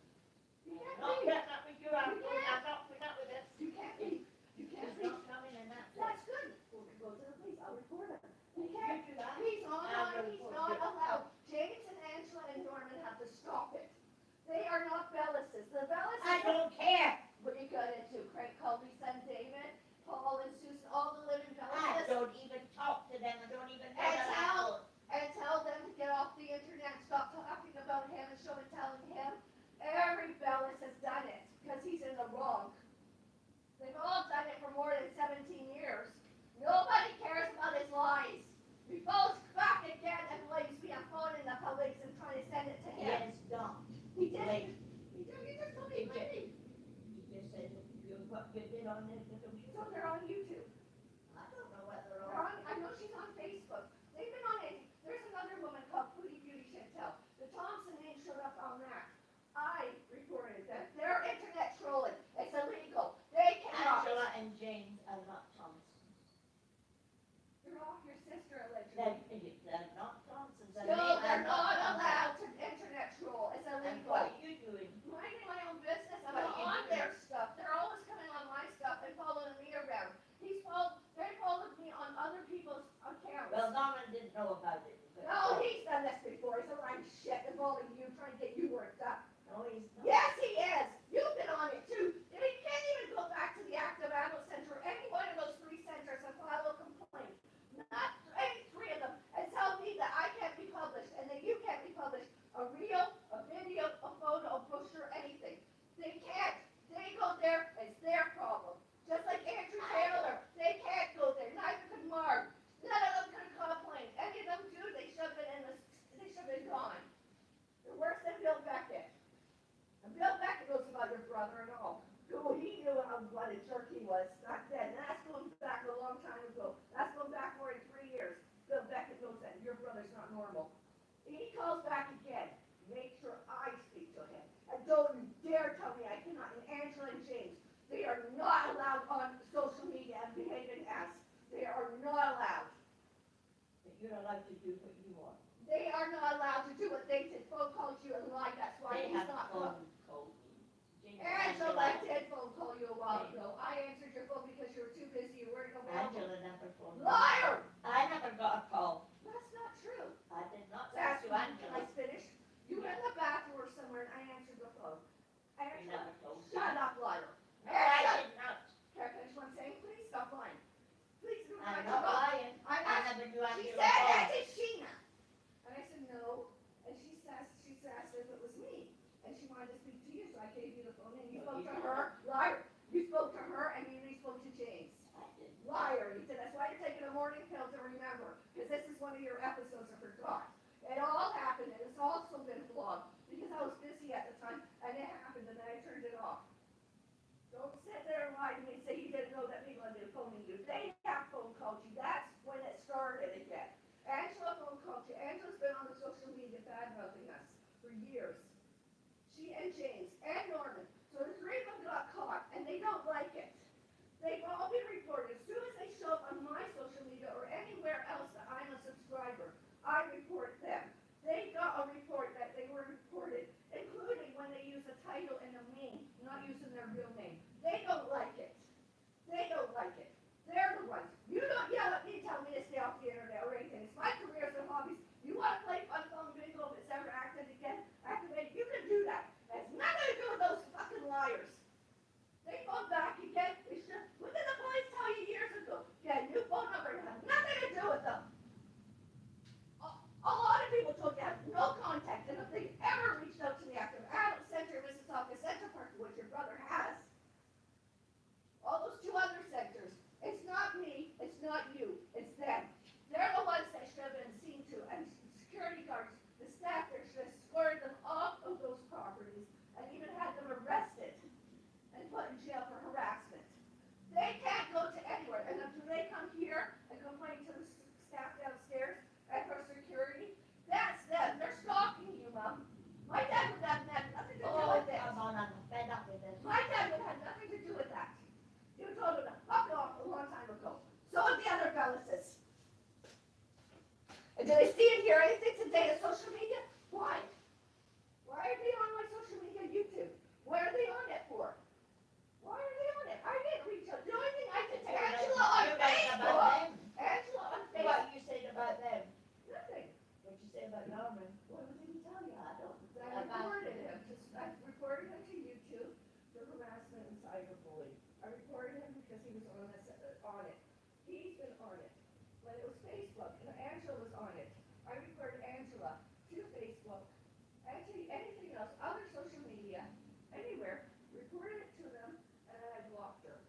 Speaker 1: You can't
Speaker 2: Not
Speaker 1: leave.
Speaker 2: that, not with you, I'm not putting up with this.
Speaker 1: You can't leave. You can't
Speaker 2: He's
Speaker 1: leave.
Speaker 2: not coming and that's it.
Speaker 1: That's good. We'll go to the police. I'll report him. You
Speaker 2: If you
Speaker 1: can't.
Speaker 2: do that,
Speaker 1: He's not
Speaker 2: I'll
Speaker 1: on. He's
Speaker 2: report
Speaker 1: not
Speaker 2: you.
Speaker 1: allowed. James and Angela and Norman have to stop it. They are not Bellises. The Bellises.
Speaker 2: I don't care.
Speaker 1: What are you gonna do? Craig called me son David, Paul and Susan, all the living
Speaker 2: I
Speaker 1: Bellises,
Speaker 2: don't even talk to them, I don't even know
Speaker 1: And
Speaker 2: that
Speaker 1: tell- and tell them to get off the internet, stop talking about him and show and telling him. Every Bellis has done it because he's in the wrong. They've all done it for more than 17 years. Nobody cares about his lies. We both back again and blames me. I'm phoning the police and trying to send it to
Speaker 2: He
Speaker 1: him.
Speaker 2: is not.
Speaker 1: He did.
Speaker 2: Wait.
Speaker 1: He did. He just told
Speaker 2: He
Speaker 1: me.
Speaker 2: did. You just said what you did on the computer.
Speaker 1: So they're on YouTube.
Speaker 2: I don't know what they're
Speaker 1: They're
Speaker 2: on.
Speaker 1: on, I know she's on Facebook. They've been on it. There's another woman called Foodie Beauty Chantel. The Thompson name showed up on that. I reported that they're internet trolling. It's illegal. They cannot.
Speaker 2: Angela and James are not Thompsons.
Speaker 1: They're off your sister allegedly.
Speaker 2: They're not Thompsons. And
Speaker 1: No,
Speaker 2: they
Speaker 1: they're
Speaker 2: are
Speaker 1: not
Speaker 2: Thompsons.
Speaker 1: allowed to internet troll. It's
Speaker 2: And
Speaker 1: illegal.
Speaker 2: what are you doing?
Speaker 1: Minding my own business. I'm
Speaker 2: What
Speaker 1: not
Speaker 2: are you
Speaker 1: on
Speaker 2: doing?
Speaker 1: their stuff. They're always coming on my stuff and following me around. They followed me on other people's accounts.
Speaker 2: Well, Norman didn't know about it. but-
Speaker 1: No, he's done this before. He's around shit involving you, trying to get you worked up.
Speaker 2: No, he's not.
Speaker 1: Yes, he is. You've been on it too. And he can't even go back to the active adult center, any one of those 3 centers, and file a complaint. Not any 3 of them, and tell me that I can't be published and that you can't be published. A reel, a video, a photo, a brochure, anything. They can't. They go there, it's their problem. Just like Andrew Taylor, they can't go there. Neither could Mark. None of them could complain. Any of them do, they should have been in the, they should have been gone. They're worse than Bill Beckett. And Bill Beckett knows about your brother and all. He knew what a jerk he was back then. And that's going back a long time ago. That's going back more than 3 years. Bill Beckett knows that your brother's not normal. He calls back again. Make sure I speak to him. And don't you dare tell me I cannot. And Angela and James, they are not allowed on social media and behaving as. They are not allowed.
Speaker 2: But you're allowed to do what you want.
Speaker 1: They are not allowed to do what they did. Phone called you and lied. That's why
Speaker 2: They
Speaker 1: he's
Speaker 2: have
Speaker 1: not.
Speaker 2: phone called me. James and
Speaker 1: Angela did phone call you a while ago. I answered your phone because you were too busy. You weren't available.
Speaker 2: Angela never phoned me.
Speaker 1: Liar!
Speaker 2: I never got a call.
Speaker 1: That's not true.
Speaker 2: I did not
Speaker 1: That's
Speaker 2: talk to
Speaker 1: when
Speaker 2: Angela.
Speaker 1: I finished. You were in the bathroom or somewhere and I answered the phone.
Speaker 2: You
Speaker 1: Angela,
Speaker 2: never told me.
Speaker 1: shut up, liar.
Speaker 2: No, I did not.
Speaker 1: Can I finish one saying? Please stop lying. Please do
Speaker 2: I'm
Speaker 1: not.
Speaker 2: not lying.
Speaker 1: I
Speaker 2: I
Speaker 1: asked.
Speaker 2: never knew
Speaker 1: She
Speaker 2: Angela
Speaker 1: said,
Speaker 2: called.
Speaker 1: "Is it Sheena?" And I said, "No." And she asked if it was me. And she wanted to speak to you, so I gave you the phone and you
Speaker 2: No,
Speaker 1: spoke
Speaker 2: you
Speaker 1: to
Speaker 2: did
Speaker 1: her. Liar. You spoke to her and you spoke to James.
Speaker 2: I didn't.
Speaker 1: Liar. You said that's why you're taking a morning pill to remember. Because this is one of your episodes I forgot. It all happened and it's also been vlogged. Because I was busy at the time and it happened and then I turned it off. Don't sit there and lie to me and say you didn't know that people had been phoning you. They have phone called you. That's when it started again. Angela phone called you. Angela's been on the social media bad-mouthing us for years. She and James and Norman. So the 3 of them got caught and they don't like it. They've all been reported. As soon as they show up on my social media or anywhere else that I'm a subscriber, I report them. They got a report that they were reported, including when they use a title and a name, not using their real name. They don't like it. They don't like it. They're the ones. You don't yell at me and tell me to stay off the internet or anything. It's my careers and hobbies. You want to play fun phone bingo if it's ever activated, you can do that. It's none cyberbullying. I reported him because he was on it. He's been on it. When it was Facebook, and Angela was on it. I reported Angela to Facebook, and to anything else, other social media, anywhere, reported it to them, and then I blocked her.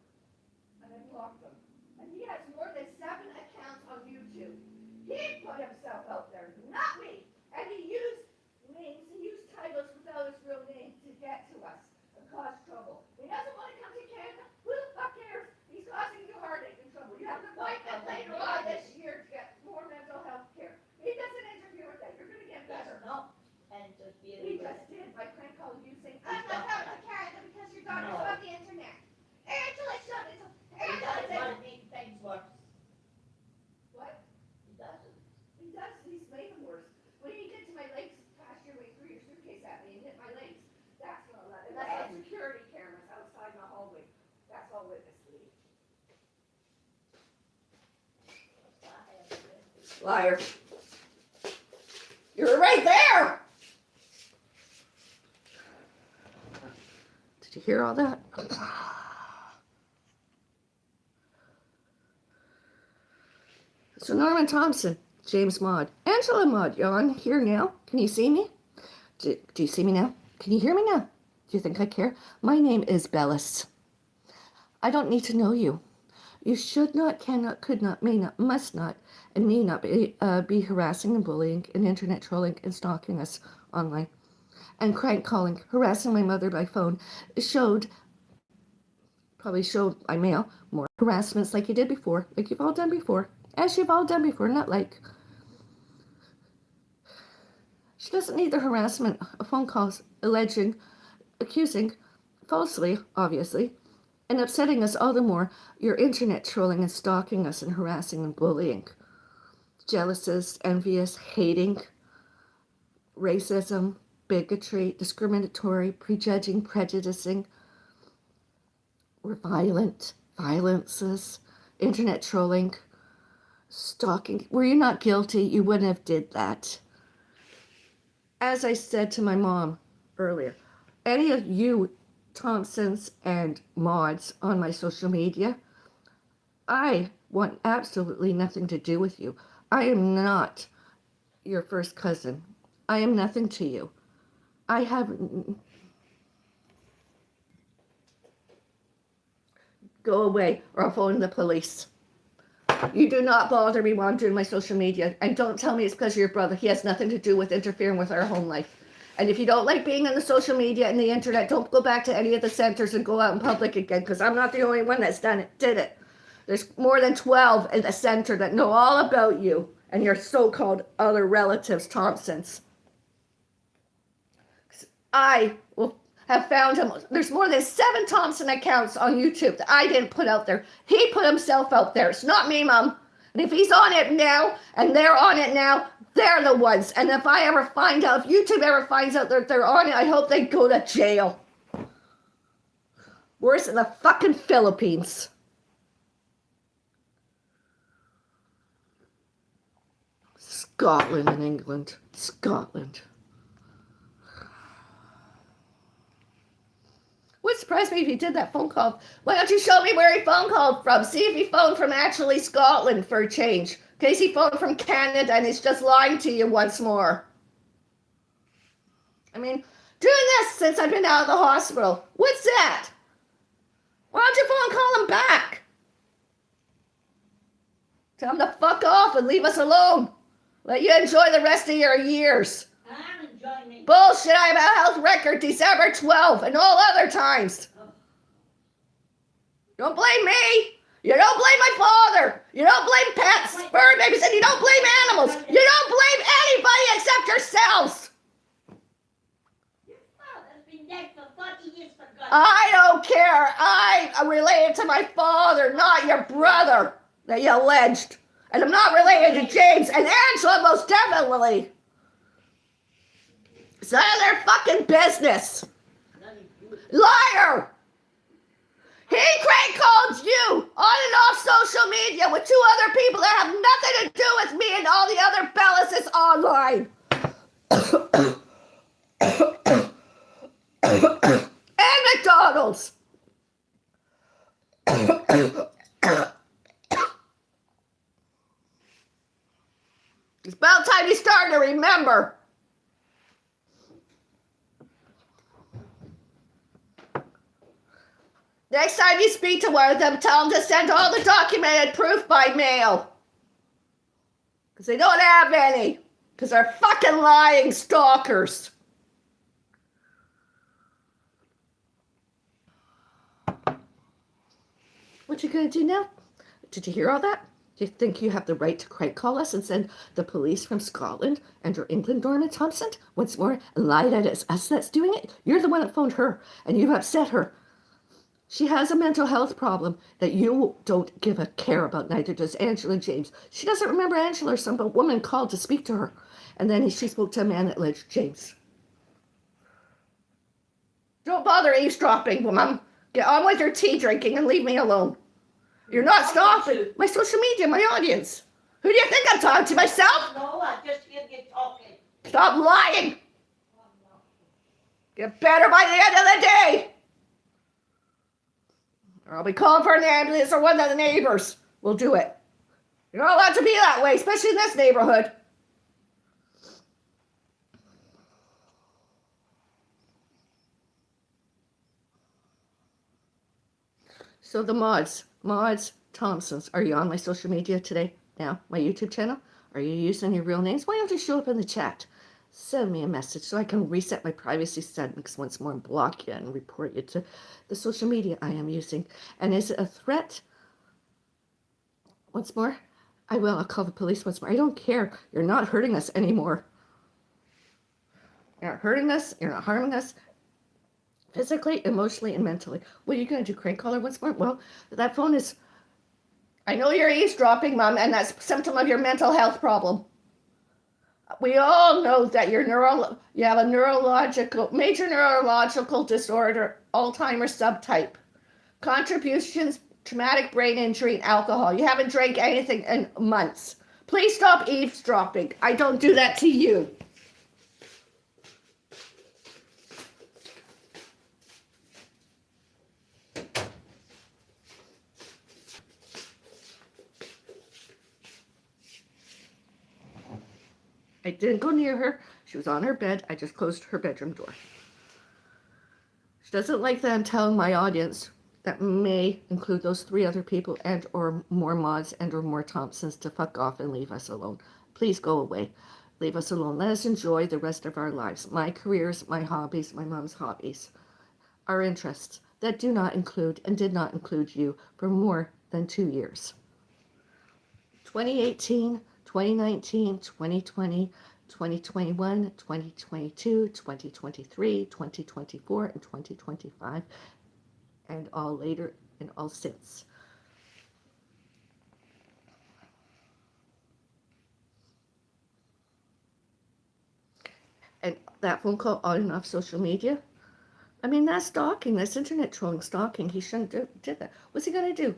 Speaker 1: And I blocked him. And he has more than 7 accounts on YouTube. He put himself out there, not me. And he used names, he used titles without his real name to get to us and cause trouble. He doesn't want to come to Canada. Who the fuck cares? He's causing you heartache and trouble. You have an appointment later on this year to get more mental health care. He doesn't interfere with that. You're going to get better.
Speaker 2: No. And just be
Speaker 1: He just did. My friend called you saying, I'm not coming to Canada because your daughter's on the internet. Angela, shut it.
Speaker 2: He doesn't want to make things worse.
Speaker 1: What?
Speaker 2: He doesn't.
Speaker 1: He does. He's made them worse. What he did to my legs last year when he threw your suitcase at me and hit my legs, that's not allowed. And that's on security cameras outside my hallway. That's all witness leave. Liar. You were right there. Did you hear all that? So Norman Thompson, James Maud, Angela Maud, you're on here now? Can you see me? Do you see me now? Can you hear me now? Do you think I care? My name is Bellis. I don't need to know you. You should not, cannot, could not, may not, must not, and need not be harassing and bullying and internet trolling and stalking us online. And crank calling, harassing my mother by phone, probably showed by mail, more harassments like you did before, like you've all done before. As you've all done before, not like. She doesn't need the harassment of phone calls accusing, falsely, obviously, and upsetting us all the more. Your internet trolling and stalking us and harassing and bullying. Jealous, envious, hating, racism, bigotry, discriminatory, prejudging, prejudicing. We're violences, internet trolling. Stalking. Were you not guilty, you wouldn't have did that. As I said to my mom earlier, any of you Thompsons and Mauds on my social media, I want absolutely nothing to do with you. I am not your first cousin. I am nothing to you. I have... Go away or I'll phone the police. You do not bother me while I'm doing my social media. And don't tell me it's because of your brother. He has nothing to do with interfering with our home life. And if you don't like being on the social media and the internet, don't go back to any of the centers and go out in public again, because I'm not the only one that's did it. There's more than 12 in the center that know all about you and your so-called other relatives, Thompsons. I will have found him. There's more than 7 Thompson accounts on YouTube that I didn't put out there. He put himself out there. It's not me, Mom. And if he's on it now, and they're on it now, they're the ones. And if I ever find out, if YouTube ever finds out that they're on it, I hope they go to jail. Worse than the fucking Philippines. Scotland and England. Scotland. Would surprise me if he did that phone call. Why don't you show me where he phone called from? See if he phoned from actually Scotland for a change. In case he phoned from Canada and he's just lying to you once more. I mean, doing this since I've been out of the hospital. What's that? Why don't you phone call him back? Tell him to fuck off and leave us alone. Let you enjoy the rest of your years.
Speaker 2: I'm enjoying it.
Speaker 1: Bullshit, I have a health record December 12th and all other times. Don't blame me. You don't blame my father. You don't blame pets, fur babies, and you don't blame animals. You don't blame anybody except yourselves.
Speaker 2: Your father's been dead for 40 years, for God's sake.
Speaker 1: I don't care. I am related to my father, not your brother that you alleged. And I'm not related to James and Angela, most definitely. It's none of their fucking business. Liar! He crank called you on and off social media with 2 other people that have nothing to do with me and all the other Bellises online. And McDonald's.
Speaker 3: It's about time you start to remember. Next time you speak to one of them, tell them to send all the documented proof by mail. Because they don't have any. Because they're fucking lying stalkers. What you gonna do now? Did you hear all that? Do you think you have the right to crank call us and send the police from Scotland and your England, Norman Thompson, once more, and lie that it's us that's doing it? You're the one that phoned her, and you upset her. She has a mental health problem that you don't give a care about, neither does Angela James. She doesn't remember Angela or some woman called to speak to her. And then she spoke to a man that alleged James. Don't bother eavesdropping, Mum. Get on with your tea drinking and leave me alone. You're not stopping my social media, my audience. Who do you think I'm talking to, myself?
Speaker 2: No, I just hear you talking.
Speaker 3: Stop lying. Get better by the end of the day. Or I'll be calling for an ambulance or one of the neighbors will do it. You're not allowed to be that way, especially in this neighborhood. So the mods Thompsons, are you on my social media today? Now, my YouTube channel? Are you using your real names? Why don't you show up in the chat? Send me a message so I can reset my privacy settings once more and block you and report you to the social media I am using. And is it a threat? Once more, I will. I'll call the police once more. I don't care. You're not hurting us anymore. You're not hurting us. You're not harming us. Physically, emotionally, and mentally. What are you going to do, crank caller once more? Well, that phone is... I know you're eavesdropping, Mom, and that's a symptom of your mental health problem. We all know that you have a major neurological disorder, Alzheimer's subtype. Contributions, traumatic brain injury, and alcohol. You haven't drank anything in months. Please stop eavesdropping. I don't do that to you. I didn't go near her. She was on her bed. I just closed her bedroom door. She doesn't like that I'm telling my audience, that may include those 3 other people and or more mods and or more Thompsons, to fuck off and leave us alone. Please go away. Leave us alone. Let us enjoy the rest of our lives. My careers, my hobbies, my mom's hobbies. Our interests that do not include and did not include you for more than 2 years. 2018, 2019, 2020, 2021, 2022, 2023, 2024, and 2025, and all later and all since. And that phone call on and off social media, I mean, that's stalking, that's internet trolling, stalking. He shouldn't did that. What's he going to do?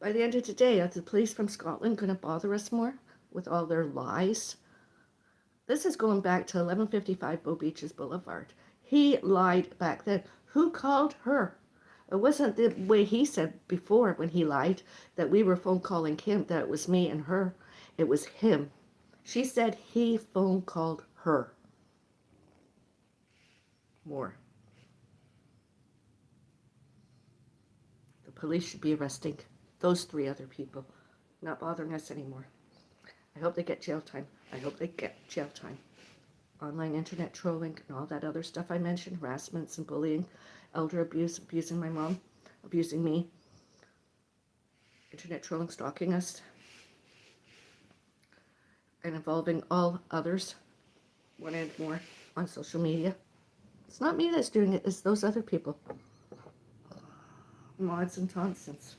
Speaker 3: By the end of the day, are the police from Scotland going to bother us more with all their lies? This is going back to 1155 Bow Beaches Boulevard. He lied back then. Who called her? It wasn't the way he said before when he lied, that we were phone calling him, that it was me and her. It was him. She said he phone called her. More. The police should be arresting those 3 other people, not bothering us anymore. I hope they get jail time. I hope they get jail time. Online internet trolling and all that other stuff I mentioned, harassments and bullying, elder abuse, abusing my mom, abusing me, internet trolling, stalking us, and involving all others, 1 and more, on social media. It's not me that's doing it, it's those other people. Mods and Thompsons.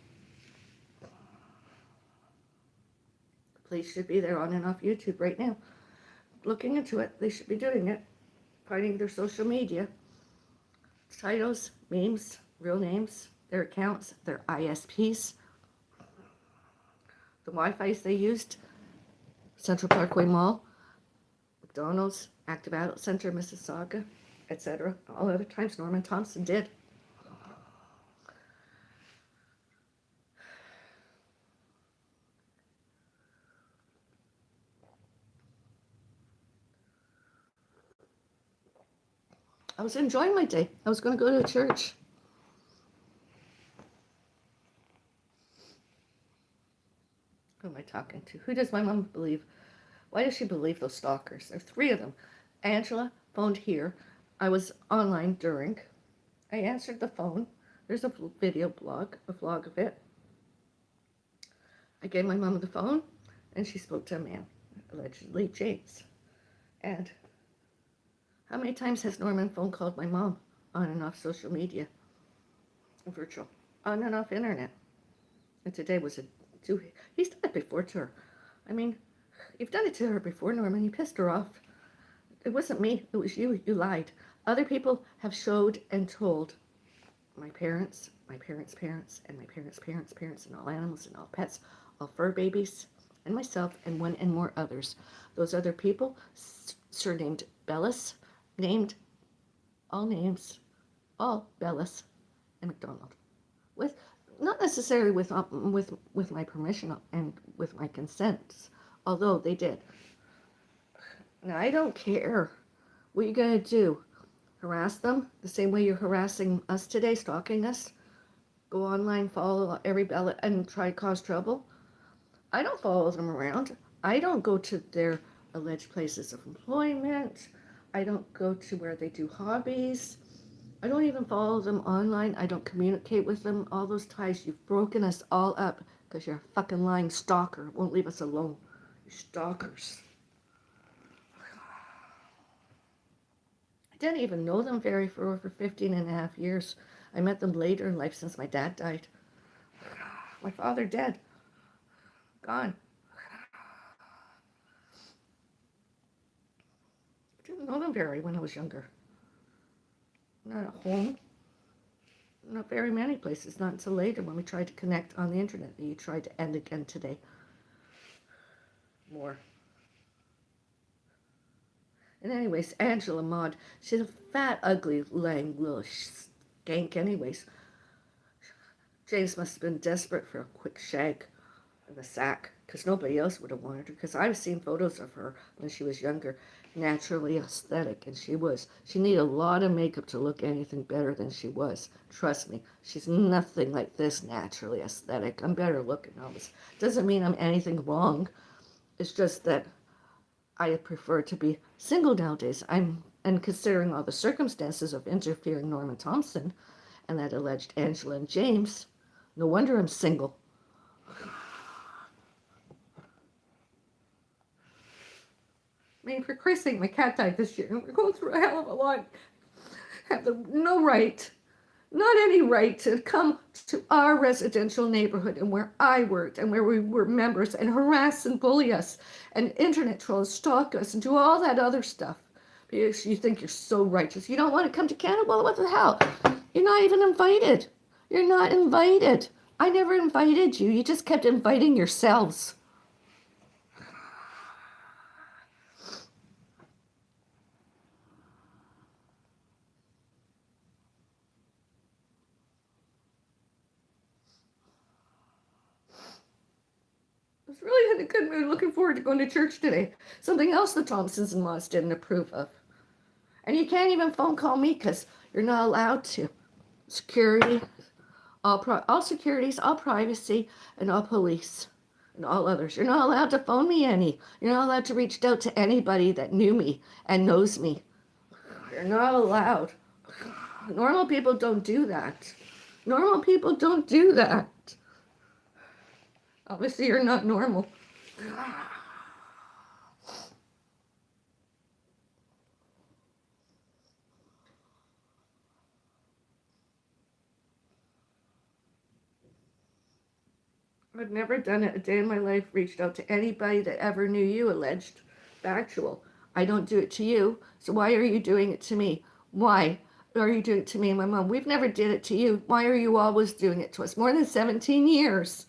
Speaker 3: Police should be there on and off YouTube right now. Looking into it, they should be doing it. Finding their social media. Titles, memes, real names, their accounts, their ISPs. The Wi-Fi's they used. Central Parkway Mall. McDonald's, Active Adult Center, Mississauga, etc. All other times Norman Thompson did. I was enjoying my day. I was going to go to church. Who am I talking to? Who does my mom believe? Why does she believe those stalkers? There are 3 of them. Angela phoned here. I was online during. I answered the phone. There's a video blog, a vlog of it. I gave my mom the phone, and she spoke to a man, allegedly James. And how many times has Norman phone called my mom on and off social media, virtual, on and off internet? And today was he's done it before to her. I mean, you've done it to her before, Norman. You pissed her off. It wasn't me. It was you. You lied. Other people have showed and told my parents, and my parents' parents, and all animals and all pets, all fur babies, and myself, and one and more others. Those other people, surnamed Bellis, named all names, all Bellis and McDonald, with not necessarily with my permission and with my consent, although they did. Now I don't care. What you gonna do? Harass them the same way you're harassing us today, stalking us? Go online, follow every ballot, and try to cause trouble? I don't follow them around. I don't go to their alleged places of employment. I don't go to where they do hobbies. I don't even follow them online. I don't communicate with them. All those ties, you've broken us all up because you're a fucking lying stalker. Won't leave us alone. You stalkers. I didn't even know them for over 15 and a half years. I met them later in life since my dad died. My father dead. Gone. I didn't know them very when I was younger. Not at home. Not very many places. Not until later when we tried to connect on the internet. You tried to end again today. More. And anyways, Angela Maud, she's a fat, ugly, lame little skank anyways. James must have been desperate for a quick shag in the sack, because nobody else would have wanted her, because I've seen photos of her when she was younger, naturally aesthetic, and she was. She needed a lot of makeup to look anything better than she was. Trust me, she's nothing like this naturally aesthetic. I'm better looking, always. Doesn't mean I'm anything wrong. It's just that I prefer to be single nowadays. And considering all the circumstances of interfering Norman Thompson and that alleged Angela and James, no wonder I'm single. I mean, for Christ's sake, my cat died this year, and we're going through a hell of a lot. Have no right, not any right, to come to our residential neighborhood and where I worked and where we were members and harass and bully us and internet trolls, stalk us and do all that other stuff because you think you're so righteous. You don't want to come to Canada? Well, what the hell? You're not even invited. You're not invited. I never invited you. You just kept inviting yourselves. I was really in a good mood, looking forward to going to church today. Something else the Thompsons and Moss didn't approve of. And you can't even phone call me because you're not allowed to. Security, all securities, all privacy, and all police, and all others. You're not allowed to phone me any. You're not allowed to reach out to anybody that knew me and knows me. You're not allowed. Normal people don't do that. Normal people don't do that. Obviously, you're not normal. I've never done it a day in my life, reached out to anybody that ever knew you, alleged. Factual. I don't do it to you, so why are you doing it to me? Why are you doing it to me and my mom? We've never did it to you. Why are you always doing it to us? More than 17 years.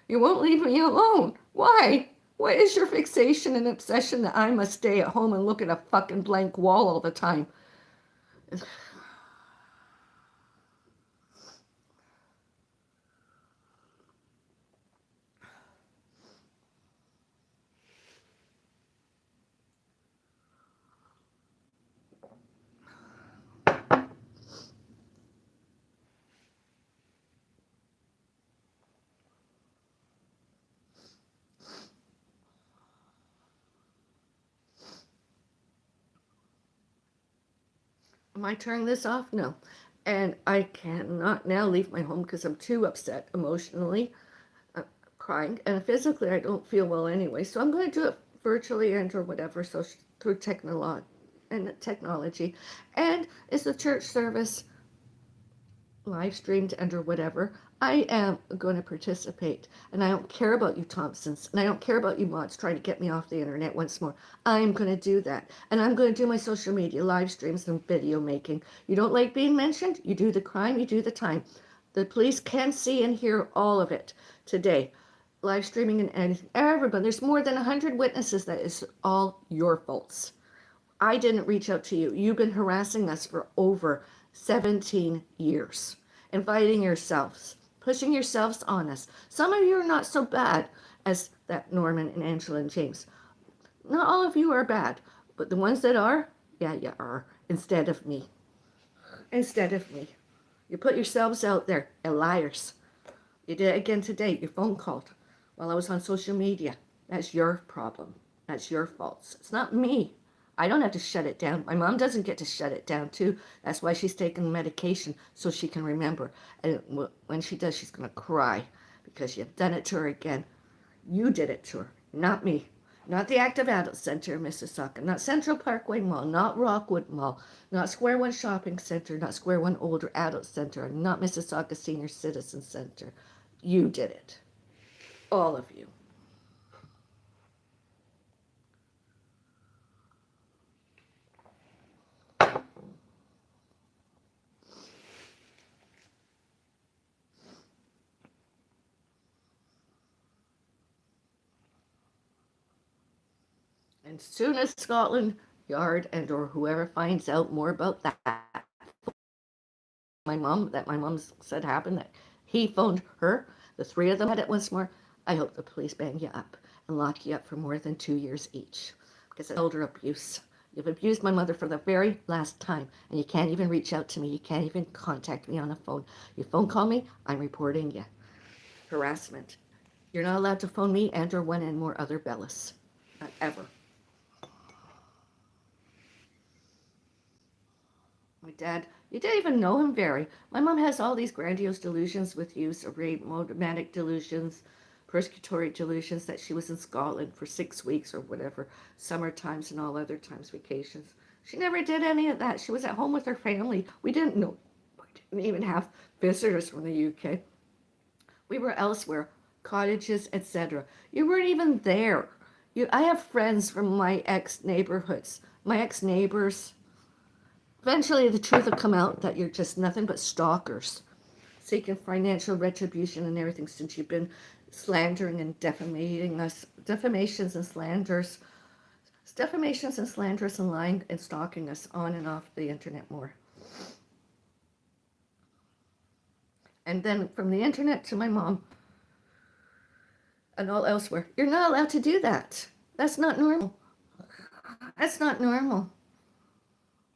Speaker 3: You won't leave me alone. Why? What is your fixation and obsession that I must stay at home and look at a fucking blank wall all the time? Am I turning this off? No. And I cannot now leave my home because I'm too upset emotionally, uh, crying, and physically I don't feel well anyway. So I'm going to do it virtually and or whatever, so through technology. And it's a church service live streamed and or whatever. I am going to participate, and I don't care about you Thompsons, and I don't care about you mods trying to get me off the internet once more. I'm going to do that, and I'm going to do my social media live streams and video making. You don't like being mentioned? You do the crime, you do the time. The police can see and hear all of it today. Live streaming and anything. Everybody, there's more than 100 witnesses. That is all your faults. I didn't reach out to you. You've been harassing us for over 17 years, inviting yourselves, pushing yourselves on us. Some of you are not so bad as that Norman and Angela and James. Not all of you are bad, but the ones that are, yeah, you are, instead of me. Instead of me. You put yourselves out there, liars. You did it again today. Your phone called while I was on social media. That's your problem. That's your fault. It's not me. I don't have to shut it down. My mom doesn't get to shut it down too. That's why she's taking medication so she can remember. And when she does, she's going to cry because you've done it to her again. You did it to her, not me. Not the Active Adult Center in Mississauga, not Central Parkway Mall, not Rockwood Mall, not Square One Shopping Center, not Square One Older Adult Center, not Mississauga Senior Citizen Center. You did it. All of you. And soon as Scotland Yard and or whoever finds out more about that, my mom said happened, that he phoned her, the three of them had it once more, I hope the police bang you up and lock you up for more than 2 years each. Because it's elder abuse. You've abused my mother for the very last time, and you can't even reach out to me. You can't even contact me on the phone. You phone call me, I'm reporting you. Harassment. You're not allowed to phone me and or one and more other Bellis. Not ever. My dad, you didn't even know him very. My mom has all these grandiose delusions with you, romantic delusions, persecutory delusions that she was in Scotland for 6 weeks or whatever, summer times and all other times, vacations. She never did any of that. She was at home with her family. We didn't know. We didn't even have visitors from the UK. We were elsewhere, cottages, etc. You weren't even there. I have friends from my ex-neighborhoods, my ex-neighbors. Eventually, the truth will come out that you're just nothing but stalkers, seeking financial retribution and everything since you've been slandering and defamating us, defamations and slanders and lying and stalking us on and off the internet more. And then from the internet to my mom and all elsewhere, you're not allowed to do that. That's not normal. That's not normal.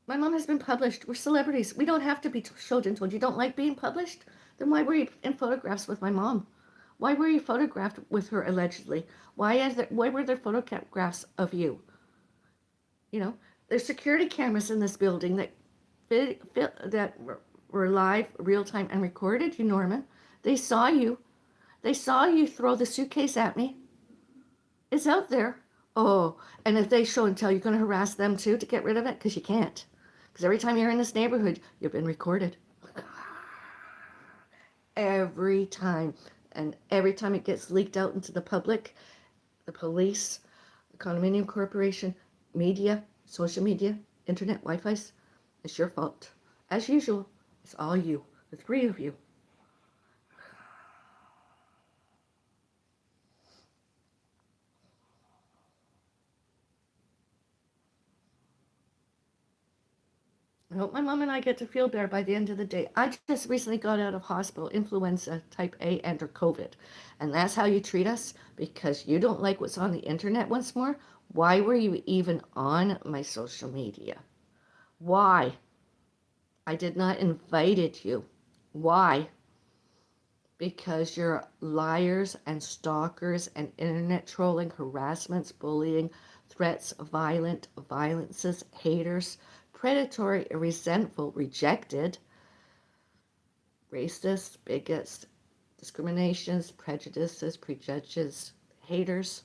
Speaker 3: My mom has been published. We're celebrities. We don't have to be showed and told. You don't like being published? Then why were you in photographs with my mom? Why were you photographed with her allegedly? Why were there photographs of you? You know, there's security cameras in this building that were live, real time, and recorded. You, Norman, they saw you. They saw you throw the suitcase at me. It's out there. Oh, and if they show and tell, you're going to harass them too to get rid of it? Because you can't. Because every time you're in this neighborhood, you've been recorded. Every time. And every time it gets leaked out into the public, the police, the condominium corporation, media, social media, internet, Wi-Fi's, it's your fault. As usual, it's all you. The three of you. I hope my mom and I get to feel better by the end of the day. I just recently got out of hospital, influenza type A and or COVID. And that's how you treat us? Because you don't like what's on the internet once more? Why were you even on my social media? Why? I did not invite you. Why? Because you're liars and stalkers and internet trolling, harassments, bullying, threats, violences, haters, predatory, resentful, rejected, racist, bigots, discriminations, prejudices, prejudges, haters.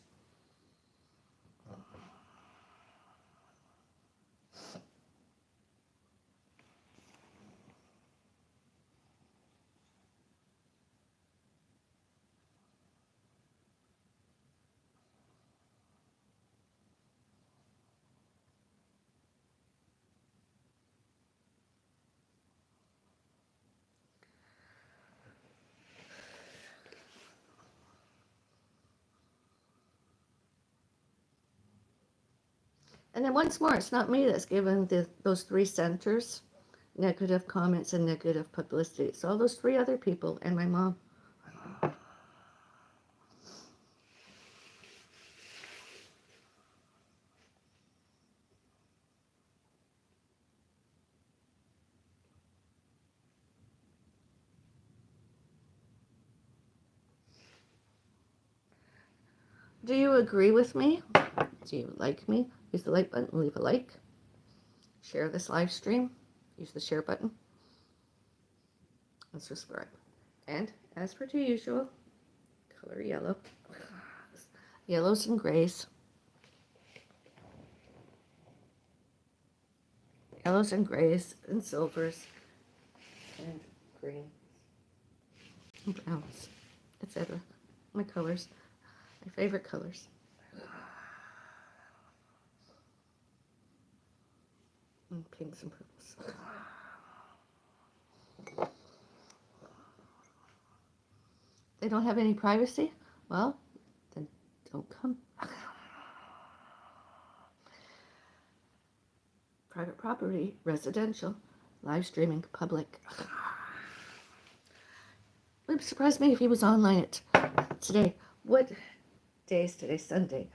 Speaker 3: And then once more, it's not me that's given those three centers negative comments and negative publicity. It's all those three other people and my mom. Do you agree with me? Do you like me? Use the like button, leave a like. Share this live stream. Use the share button. And subscribe. And as per usual, color yellow. Yellows and grays. Yellows and grays and silvers and greens and browns, etc. My colors. My favorite colors. And pinks and purples. They don't have any privacy? Well, then don't come. Private property, residential, live streaming, public. It would surprise me if he was online today. What day is today? Sunday.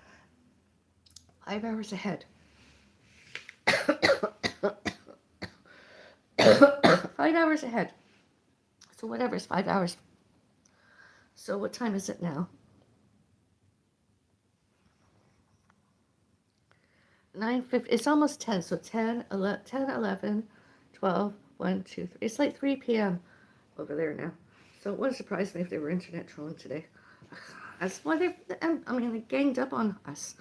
Speaker 3: 5 hours ahead. 5 hours ahead. So whatever is 5 hours. So what time is it now? 9:50. It's almost 10. So 10, 11, 12, 1, 2, 3. It's like 3 p.m. over there now. So it wouldn't surprise me if they were internet trolling today. That's why they ganged up on us.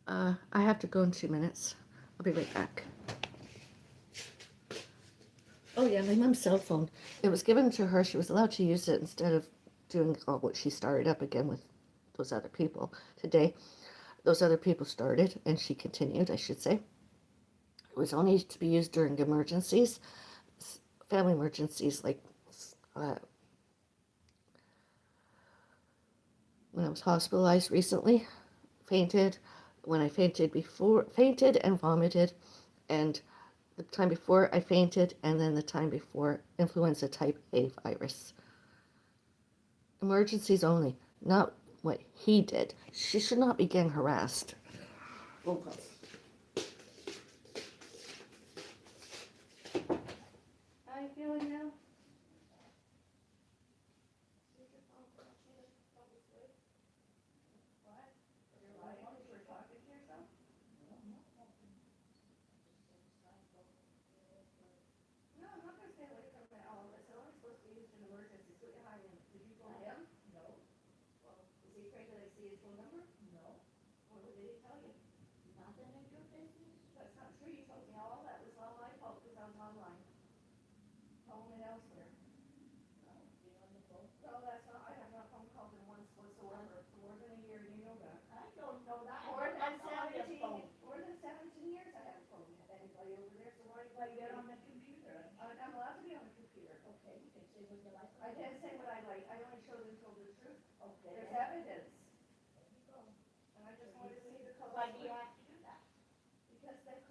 Speaker 3: I have to go in 2 minutes. I'll be right back. Oh yeah, my mom's cell phone. It was given to her. She was allowed to use it instead of doing all what she started up again with those other people today. Those other people started, and she continued, I should say. It was only to be used during emergencies, family emergencies, like when I was hospitalized recently, fainted, when I fainted and vomited, and the time before I fainted, and then the time before influenza type A virus. Emergencies only, not what he did. She should not be getting harassed. Phone calls. How are you feeling now?
Speaker 2: Nothing in your business?
Speaker 3: That's not true. You told me all that. It was all my fault because I was online. Home and elsewhere.
Speaker 2: No, you're on the phone.
Speaker 3: No, that's not. I have not phone called in once whatsoever for more than a year. You know that.
Speaker 2: I don't know that.
Speaker 3: More than
Speaker 2: I'm on your
Speaker 3: 17.
Speaker 2: phone.
Speaker 3: More than 17 years I haven't phoned anybody over there. So why
Speaker 2: But
Speaker 3: you
Speaker 2: you're
Speaker 3: get
Speaker 2: on the computer.
Speaker 3: I'm allowed to be on the computer.
Speaker 2: Okay, you can say what you like.
Speaker 3: I didn't say what I like. I only showed and told the truth.
Speaker 2: Okay.
Speaker 3: There's
Speaker 2: then
Speaker 3: evidence.
Speaker 2: There you go.
Speaker 3: And I just wanted to see the colors.
Speaker 2: Why do you have to do that?
Speaker 3: Because they're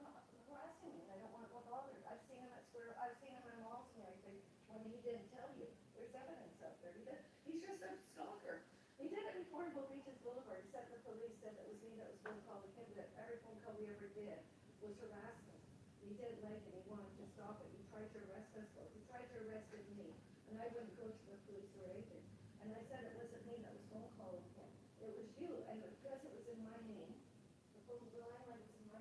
Speaker 3: harassing me, and I don't want to bother. I've seen him at Square. I've seen him in malls and everything. When he didn't tell you, there's evidence up there. He's just a stalker. He did it before in Bow Beaches Boulevard. He said the police said that was me that was going to call the kid. That every phone call we ever did was harassment. He didn't like it. He wanted to stop it. He tried to arrest us both. He tried to arrest me, and I wouldn't go to the police or anything. And I said it wasn't me that was phone calling him. It was you, and because it was in my name, the phone line was in my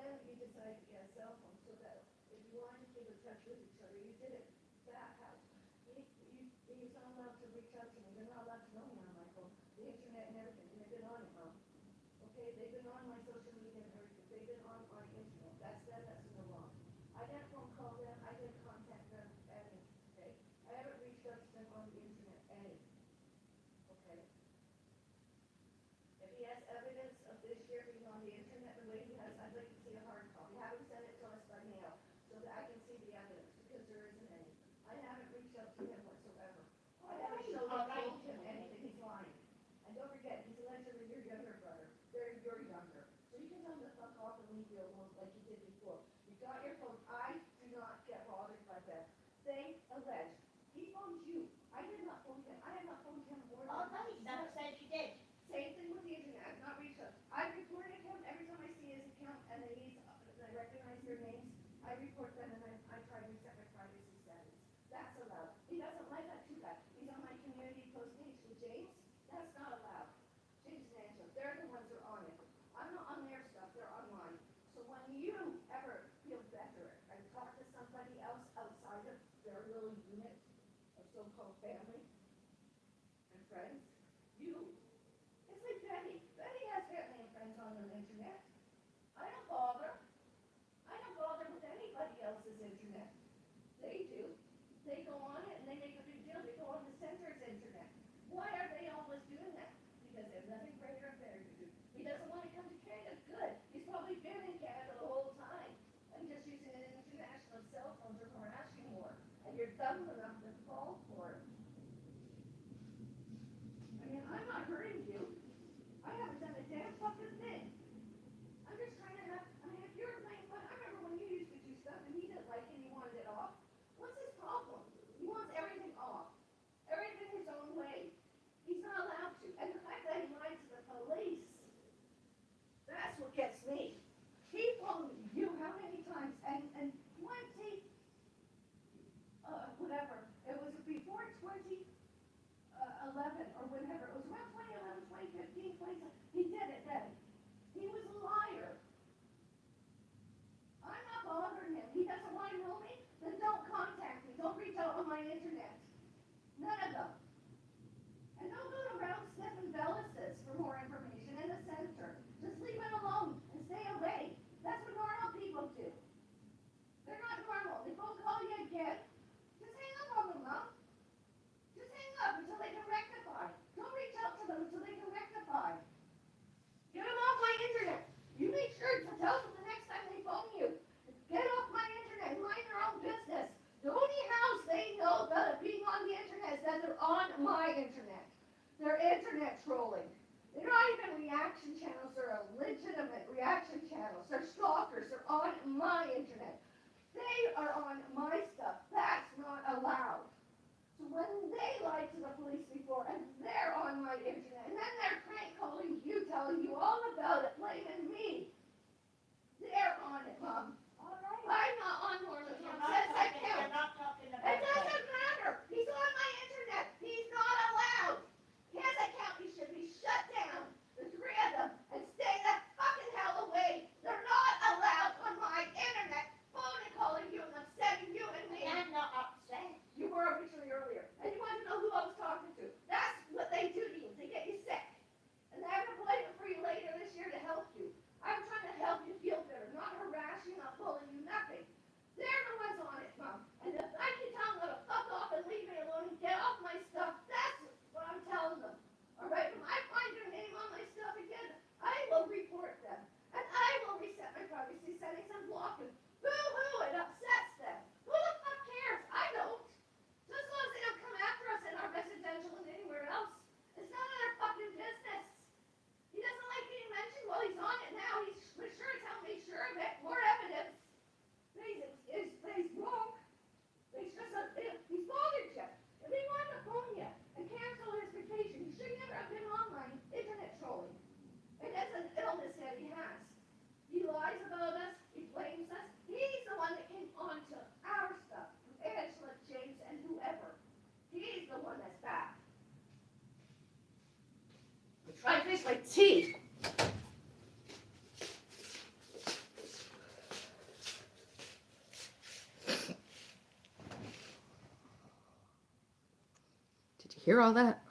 Speaker 3: then you decided to get a cell phone so that if you wanted to keep in touch with each other, you did it that house. He's not allowed to reach out to me. They're not allowed to know me on my phone. The internet and everything. And they've been on it, Mom. Okay, they've been on my social media and everything. They've been on my internet. That's them. That's in the wrong. I didn't phone call them. I didn't contact them any. Okay, I haven't reached out to them on the internet any. Okay. If he has evidence of this year being on the internet the way he has, I'd like to see a hard copy. Have him send it to us by mail so that I can see the evidence because there isn't any. I haven't reached out to him whatsoever. I haven't told him anything. He's lying. And don't forget, he's allegedly your younger brother. You're younger. So you can tell him to fuck off and leave you alone like you did before. You got your phone. I do not get bothered by that. They allege. He phoned you. I did not phone him. I have not phoned him more than
Speaker 2: Oh, no, he never said you did.
Speaker 3: same thing with the internet. I've not reached out. I reported him every time I see his account and I recognize their names. I report them and I try to reset my privacy status. That's allowed. He doesn't like that too bad. He's on my community post page with James. That's not allowed. James and Angela, they're the ones that are on it. I'm not on their stuff. They're on mine. So when you ever feel better and talk to somebody else outside of their little unit of so-called family and friends, it's like Betty. Betty has family and friends on the internet. I don't bother. I don't bother with anybody else's internet. They do. They go on it and they make a big deal. They go on the center's internet. Why are they always doing that? Because they have nothing greater and better to do. He doesn't want to come to Canada. Good. He's probably been in Canada the whole time. And just using an international cell phone to harass you more. And you're dumb enough to fall for it. I mean, I'm not hurting you. I haven't done a damn fucking thing. I'm just trying to have, I mean, if you're playing fun, I remember when you used to do stuff and he didn't like it and he wanted it off. What's his problem? He wants everything off. Everything his own way. He's not allowed to. And the fact that he lied to the police, that's what gets me. He phoned you how many times? And whatever. It was before 2011 or whenever. It was around 2011, 2015, 2016. He did it then. He was a liar. I'm not bothering him. He doesn't want to know me? Then don't contact me. Don't reach out on my internet. None of them. And don't go around sniffing Bellis's for more information in the center. Just leave it alone and stay away. That's what normal people do. They're not normal. They won't call you again. Just hang up on them, Mom. Just hang up until they can rectify. Don't reach out to them until they can rectify. Get them off my internet. You make sure to tell them the next time they phone you. Get off my internet. Mind their own business. The only house they know about being on the internet is that they're on my internet. They're internet trolling. They're not even reaction channels. They're legitimate reaction channels. They're stalkers. They're on my internet. They are on my stuff. That's not allowed. So when they lied to the police before and they're on my internet and then they're prank calling you, telling you all about it, blaming me. They're on it, Mom.
Speaker 2: All right.
Speaker 3: I'm not on Norman.
Speaker 2: You're
Speaker 3: Says I can't.
Speaker 2: you're not talking
Speaker 3: It
Speaker 2: about that.
Speaker 3: doesn't matter. He's on my internet. He's not allowed. His account, he should be shut down. The three of them. And stay the fucking hell away. They're not allowed on my internet. Phone and calling you and upsetting you and me.
Speaker 2: I'm not upset.
Speaker 3: You were originally earlier. And you want to know who I was talking to. That's what they do to you. They get you sick. And they're going to blame it for you later this year to help you. I'm trying to help you feel better. Not harass you, not bully you, nothing. They're the ones on it, Mom. And if I can tell them to fuck off and leave me alone and get off my stuff, that's what I'm telling them. All right? When I find your name on my stuff again, I will report them. And I will reset my privacy settings and block them. Boo-hoo, it upsets them. Who the fuck cares? I don't. Just as long as they don't come after us in our residential and anywhere else. It's none of their fucking business. He doesn't like being mentioned. Well, he's on it now. He's for sure as hell make sure of it. More evidence. He's wrong. He's bothered you. If he wanted to phone you and cancel his vacation, he should never have been online internet trolling. And that's an illness that he has. He lies about us. He blames us. He's the one that came onto our stuff. Angela, James, and whoever. He's the one that's bad. I try to fix my teeth. Did you hear all that?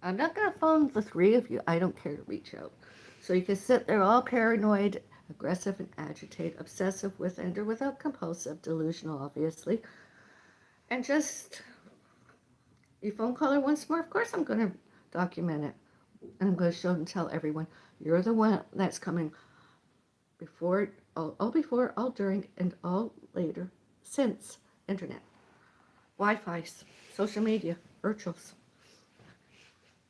Speaker 3: I'm not going to phone the three of you. I don't care to reach out. So you can sit there all paranoid, aggressive and agitate, obsessive with and or without compulsive, delusional, obviously. And just, you phone call her once more, of course I'm going to document it. And I'm going to show and tell everyone, you're the one that's coming before, all before, all during, and all later, since internet, Wi-Fi, social media, virtuals,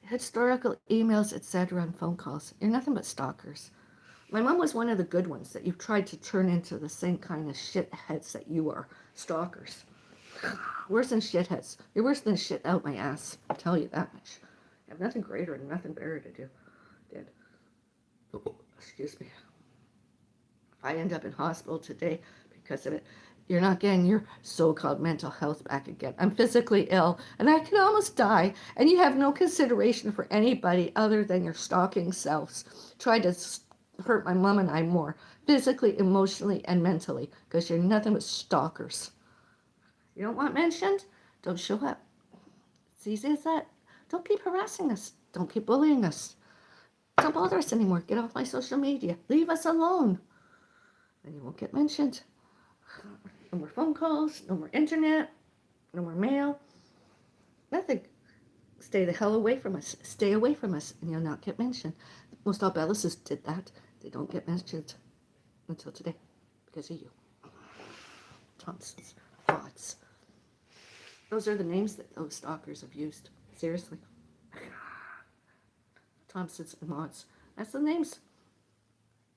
Speaker 3: historical emails, etc., and phone calls. You're nothing but stalkers. My mom was one of the good ones that you've tried to turn into the same kind of shitheads that you are. Stalkers. Worse than shitheads. You're worse than shit out my ass. I'll tell you that much. You have nothing greater and nothing better to do. Did. Excuse me. If I end up in hospital today because of it, you're not getting your so-called mental health back again. I'm physically ill and I can almost die, and you have no consideration for anybody other than your stalking selves. Try to hurt my mom and I more, physically, emotionally, and mentally, because you're nothing but stalkers. You don't want mentioned? Don't show up. It's easy as that. Don't keep harassing us. Don't keep bullying us. Don't bother us anymore. Get off my social media. Leave us alone. Then you won't get mentioned. No more phone calls, no more internet, no more mail, nothing. Stay the hell away from us. Stay away from us, and you'll not get mentioned. Most all Bellises did that. They don't get mentioned until today because of you. Thompsons, Watts. Those are the names that those stalkers have used. Seriously. Thompsons and Watts. That's the names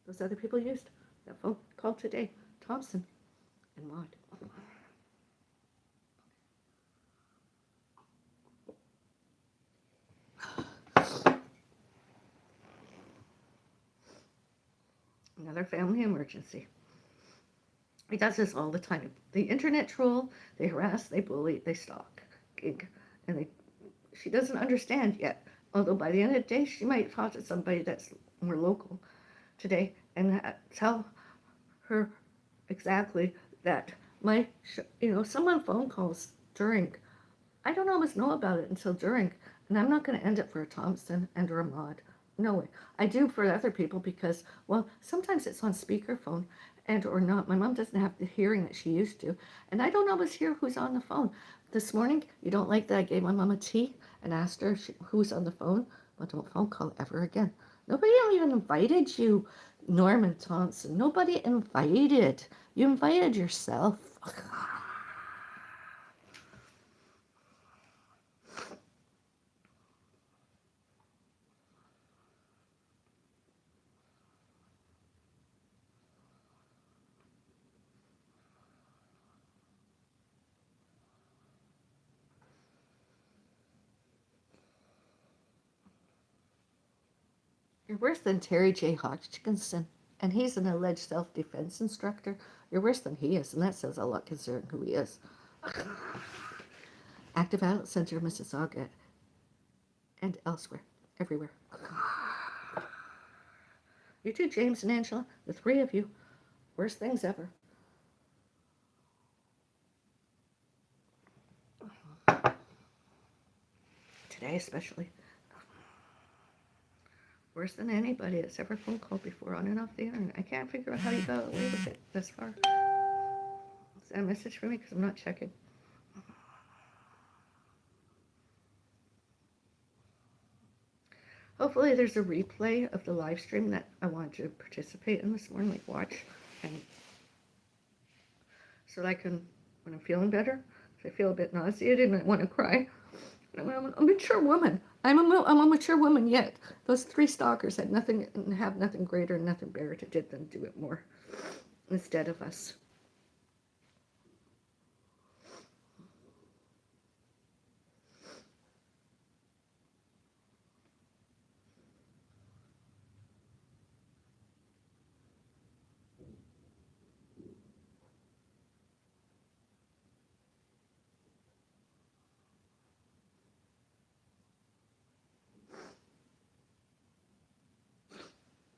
Speaker 3: those other people used. That phone called today. Thompson and Maud. Another family emergency. He does this all the time. The internet troll, they harass, they bully, they stalk. And she doesn't understand yet. Although by the end of the day, she might talk to somebody that's more local today and tell her exactly that someone phone calls during. I don't always know about it until during, and I'm not going to end it for a Thompson and or a Maud. No way. I do for other people because, well, sometimes it's on speakerphone and or not. My mom doesn't have the hearing that she used to, and I don't always hear who's on the phone. This morning, you don't like that I gave my mom a tea and asked her who's on the phone? Well, don't phone call ever again. Nobody even invited you, Norman Thompson. Nobody invited. You invited yourself. You're worse than Terry J. Hodgkinson, and he's an alleged self-defense instructor. You're worse than he is, and that says a lot considering who he is. Active Adult Center, Mississauga, and elsewhere, everywhere. You two, James and Angela, the three of you, worst things ever. Today especially. Worse than anybody that's ever phone called before on and off the internet. I can't figure out how you got away with it this far. Is that a message for me? Because I'm not checking. Hopefully there's a replay of the live stream that I want to participate in this morning, like watch, and so that I can, when I'm feeling better, if I feel a bit nauseated and I want to cry, I'm a mature woman. I'm a mature woman yet. Those three stalkers had nothing and have nothing greater and nothing better to do than do it more instead of us.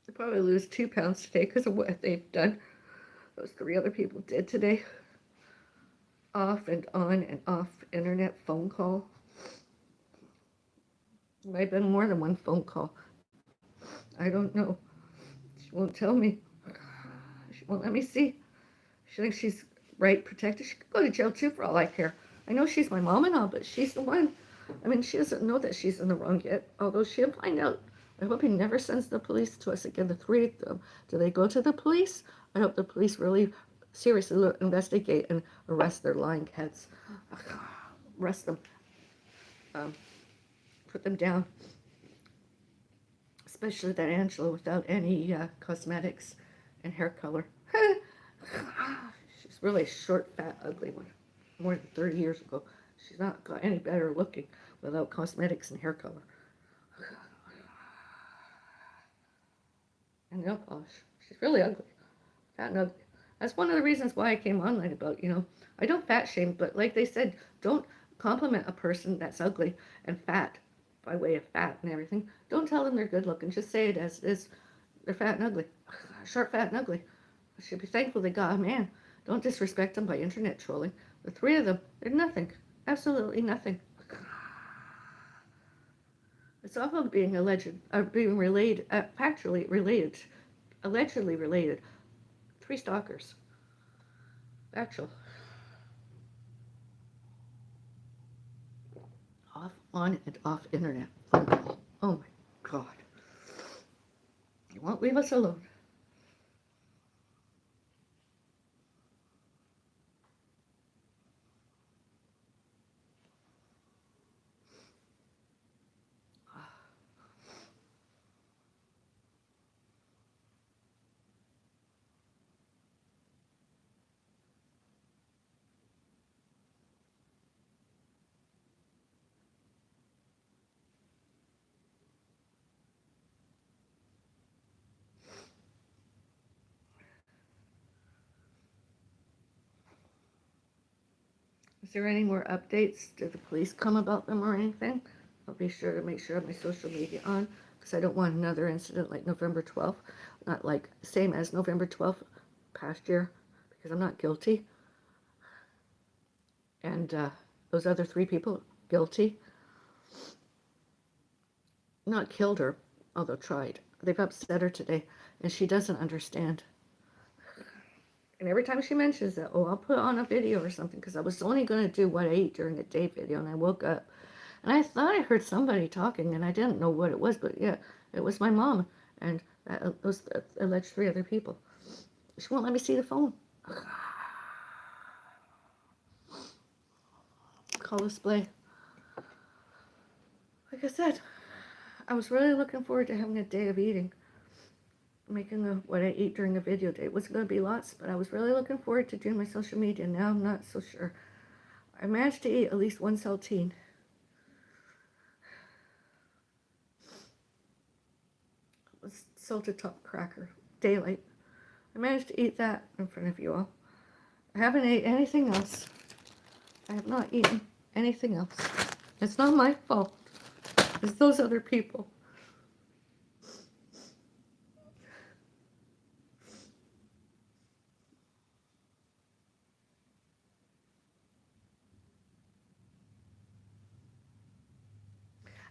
Speaker 3: They probably lose 2 pounds today because of what they've done. Those three other people did today. Off and on and off internet phone call. It might have been more than one phone call. I don't know. She won't tell me. She won't let me see. She thinks she's right, protected. She could go to jail too for all I care. I know she's my mom and all, but she's the one. I mean, she doesn't know that she's in the wrong yet, although she'll find out. I hope he never sends the police to us again, the three of them. Do they go to the police? I hope the police really seriously investigate and arrest their lying heads. Arrest them. Put them down. Especially that Angela without any cosmetics and hair color. She's really a short, fat, ugly one. More than 30 years ago. She's not got any better looking without cosmetics and hair color. And nail polish. She's really ugly. Fat and ugly. That's one of the reasons why I came online about, I don't fat shame, but like they said, don't compliment a person that's ugly and fat by way of fat and everything. Don't tell them they're good looking. Just say it as it is. They're fat and ugly. Short, fat, and ugly. I should be thankful they got a man. Don't disrespect them by internet trolling. The three of them, they're nothing. Absolutely nothing. It's awful being being related, factually related, allegedly related. Three stalkers. Factual. Off, on, and off internet. Oh my God. You won't leave us alone. Is there any more updates? Did the police come about them or anything? I'll be sure to make sure I have my social media on because I don't want another incident like November 12th. Not like same as November 12th past year because I'm not guilty. And those other three people guilty. Not killed her, although tried. They've upset her today and she doesn't understand. And every time she mentions that, oh, I'll put on a video or something because I was only going to do what I ate during the day video and I woke up and I thought I heard somebody talking and I didn't know what it was, but yeah, it was my mom and those alleged three other people. She won't let me see the phone. Call display. Like I said, I was really looking forward to having a day of eating. Making what I eat during the video day. It was going to be lots, but I was really looking forward to doing my social media. Now I'm not so sure. I managed to eat at least one saltine. It was salted top cracker, daylight. I managed to eat that in front of you all. I haven't ate anything else. I have not eaten anything else. It's not my fault. It's those other people.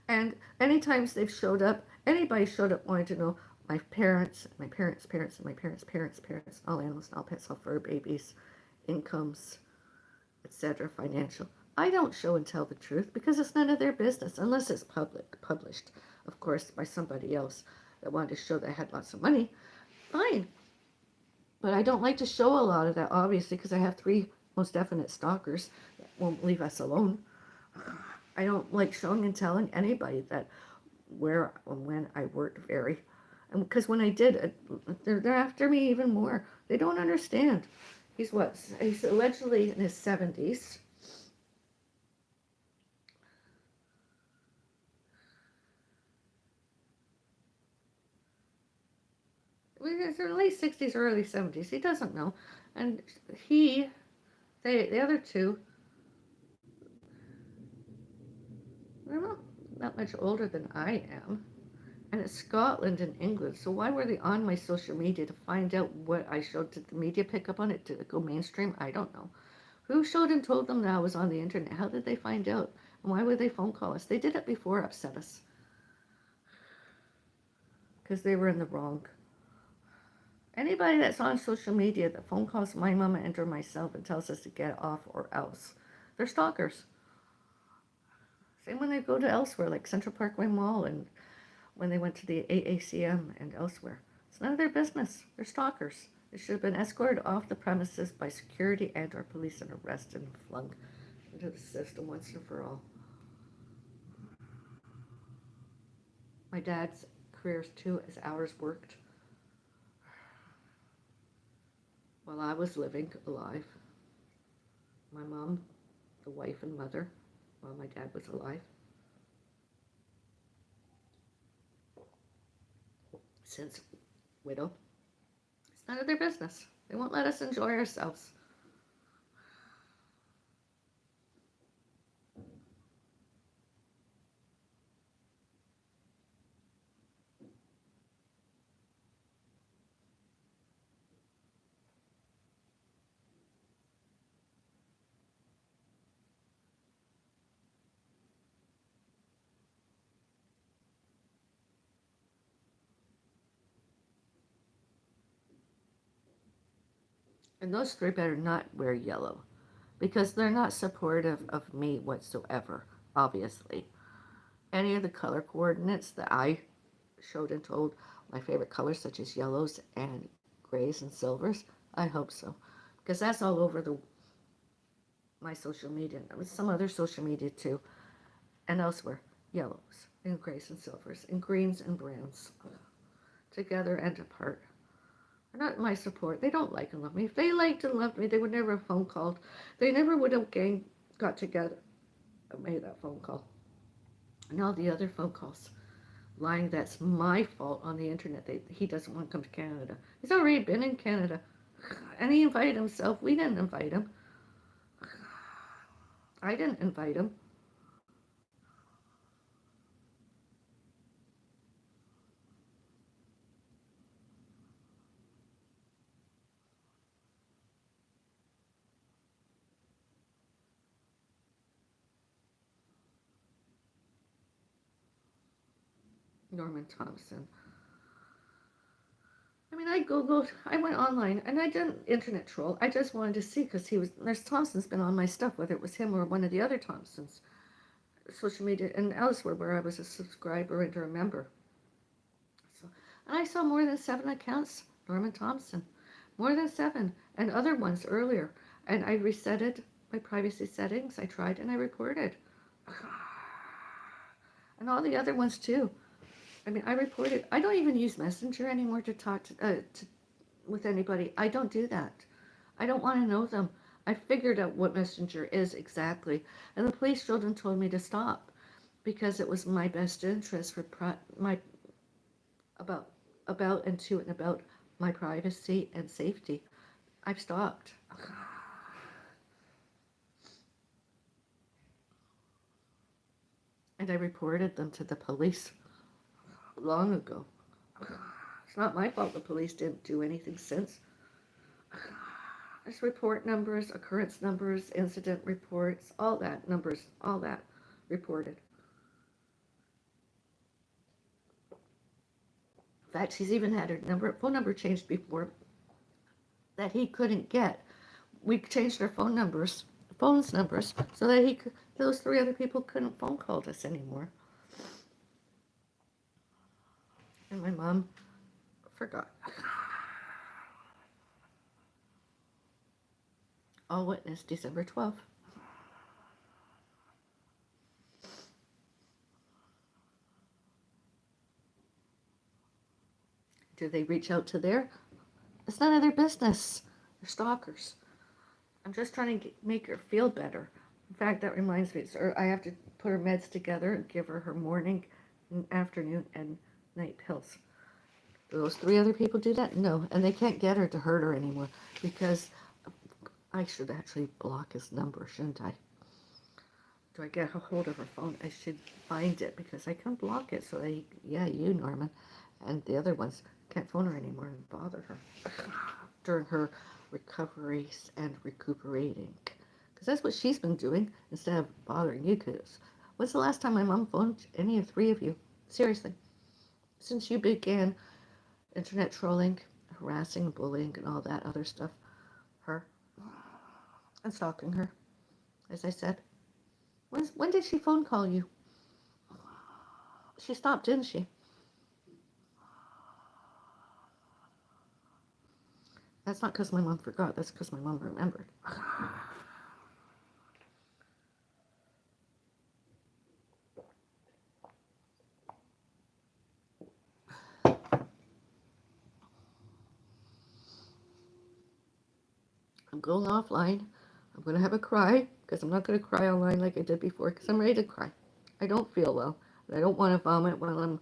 Speaker 3: And any times they've showed up, anybody showed up wanting to know my parents, and my parents' parents, and my parents' parents' parents, all animals, all pets, all fur babies, incomes, etc., financial. I don't show and tell the truth because it's none of their business unless it's published, of course, by somebody else that wanted to show that I had lots of money. Fine. But I don't like to show a lot of that, obviously, because I have three most definite stalkers that won't leave us alone. I don't like showing and telling anybody that where and when I worked very. And because when I did, they're after me even more. They don't understand. He's what? He's allegedly in his 70s. He's in late 60s, early 70s. He doesn't know. And he, the other two, they're not much older than I am. And it's Scotland and England. So why were they on my social media to find out what I showed? Did the media pick up on it? Did it go mainstream? I don't know. Who showed and told them that I was on the internet? How did they find out? And why would they phone call us? They did it before, upset us. Because they were in the wrong. Anybody that's on social media that phone calls my mama and or myself and tells us to get off or else, they're stalkers. Same when they go to elsewhere, like Central Parkway Mall and when they went to the AACM and elsewhere. It's none of their business. They're stalkers. They should have been escorted off the premises by security and or police and arrested and flung into the system once and for all. My dad's careers too, as hours worked while I was living alive. My mom, the wife and mother, while my dad was alive. Since widow, it's none of their business. They won't let us enjoy ourselves. And those three better not wear yellow because they're not supportive of me whatsoever, obviously. Any of the color coordinates that I showed and told my favorite colors, such as yellows and grays and silvers, I hope so. Because that's all over my social media, and with some other social media too, and elsewhere. Yellows and grays and silvers and greens and browns, together and apart. They're not my support. They don't like and love me. If they liked and loved me, they would never have phone called. They never would have got together and made that phone call. And all the other phone calls. Lying that's my fault on the internet. He doesn't want to come to Canada. He's already been in Canada. And he invited himself. We didn't invite him. I didn't invite him. Norman Thompson. I mean, I went online, and I didn't internet troll. I just wanted to see because Nurse Thompson's been on my stuff, whether it was him or one of the other Thompsons, social media and elsewhere where I was a subscriber and a member. So, and I saw more than 7 accounts, Norman Thompson, more than 7, and other ones earlier. And I resetted my privacy settings. I tried and I reported, and all the other ones too. I mean, I reported. I don't even use Messenger anymore to talk with anybody. I don't do that. I don't want to know them. I figured out what Messenger is exactly, and the police children told me to stop because it was my best interest for my about and to and about my privacy and safety. I've stopped. And I reported them to the police long ago. It's not my fault the police didn't do anything since. There's report numbers, occurrence numbers, incident reports, all that, numbers, all that reported. In fact, she's even had her phone number changed before that he couldn't get. We changed our phones numbers, so that those 3 other people couldn't phone call us anymore. And my mom forgot. All witness December 12th. Do they reach out to their? It's none of their business. They're stalkers. I'm just trying to make her feel better. In fact, that reminds me, so I have to put her meds together and give her her morning, afternoon, and night pills. Do those three other people do that? No, and they can't get her to hurt her anymore because I should actually block his number, shouldn't I? Do I get a hold of her phone? I should find it because I can block it so they, yeah, you, Norman, and the other ones can't phone her anymore and bother her during her recoveries and recuperating. Because that's what she's been doing instead of bothering you. Because when's the last time my mom phoned any of three of you? Seriously, since you began internet trolling, harassing, bullying, and all that other stuff, her and stalking her, as I said. When did she phone call you? She stopped, didn't she? That's not because my mom forgot. That's because my mom remembered. I'm going offline. I'm going to have a cry because I'm not going to cry online like I did before because I'm ready to cry. I don't feel well. And I don't want to vomit while I'm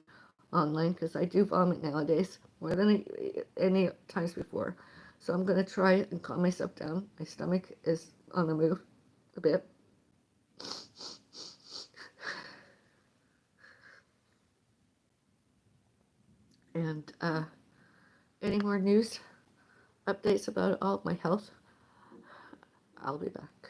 Speaker 3: online because I do vomit nowadays more than any times before. So I'm going to try and calm myself down. My stomach is on the move a bit. And any more news, updates about all of my health, I'll be back.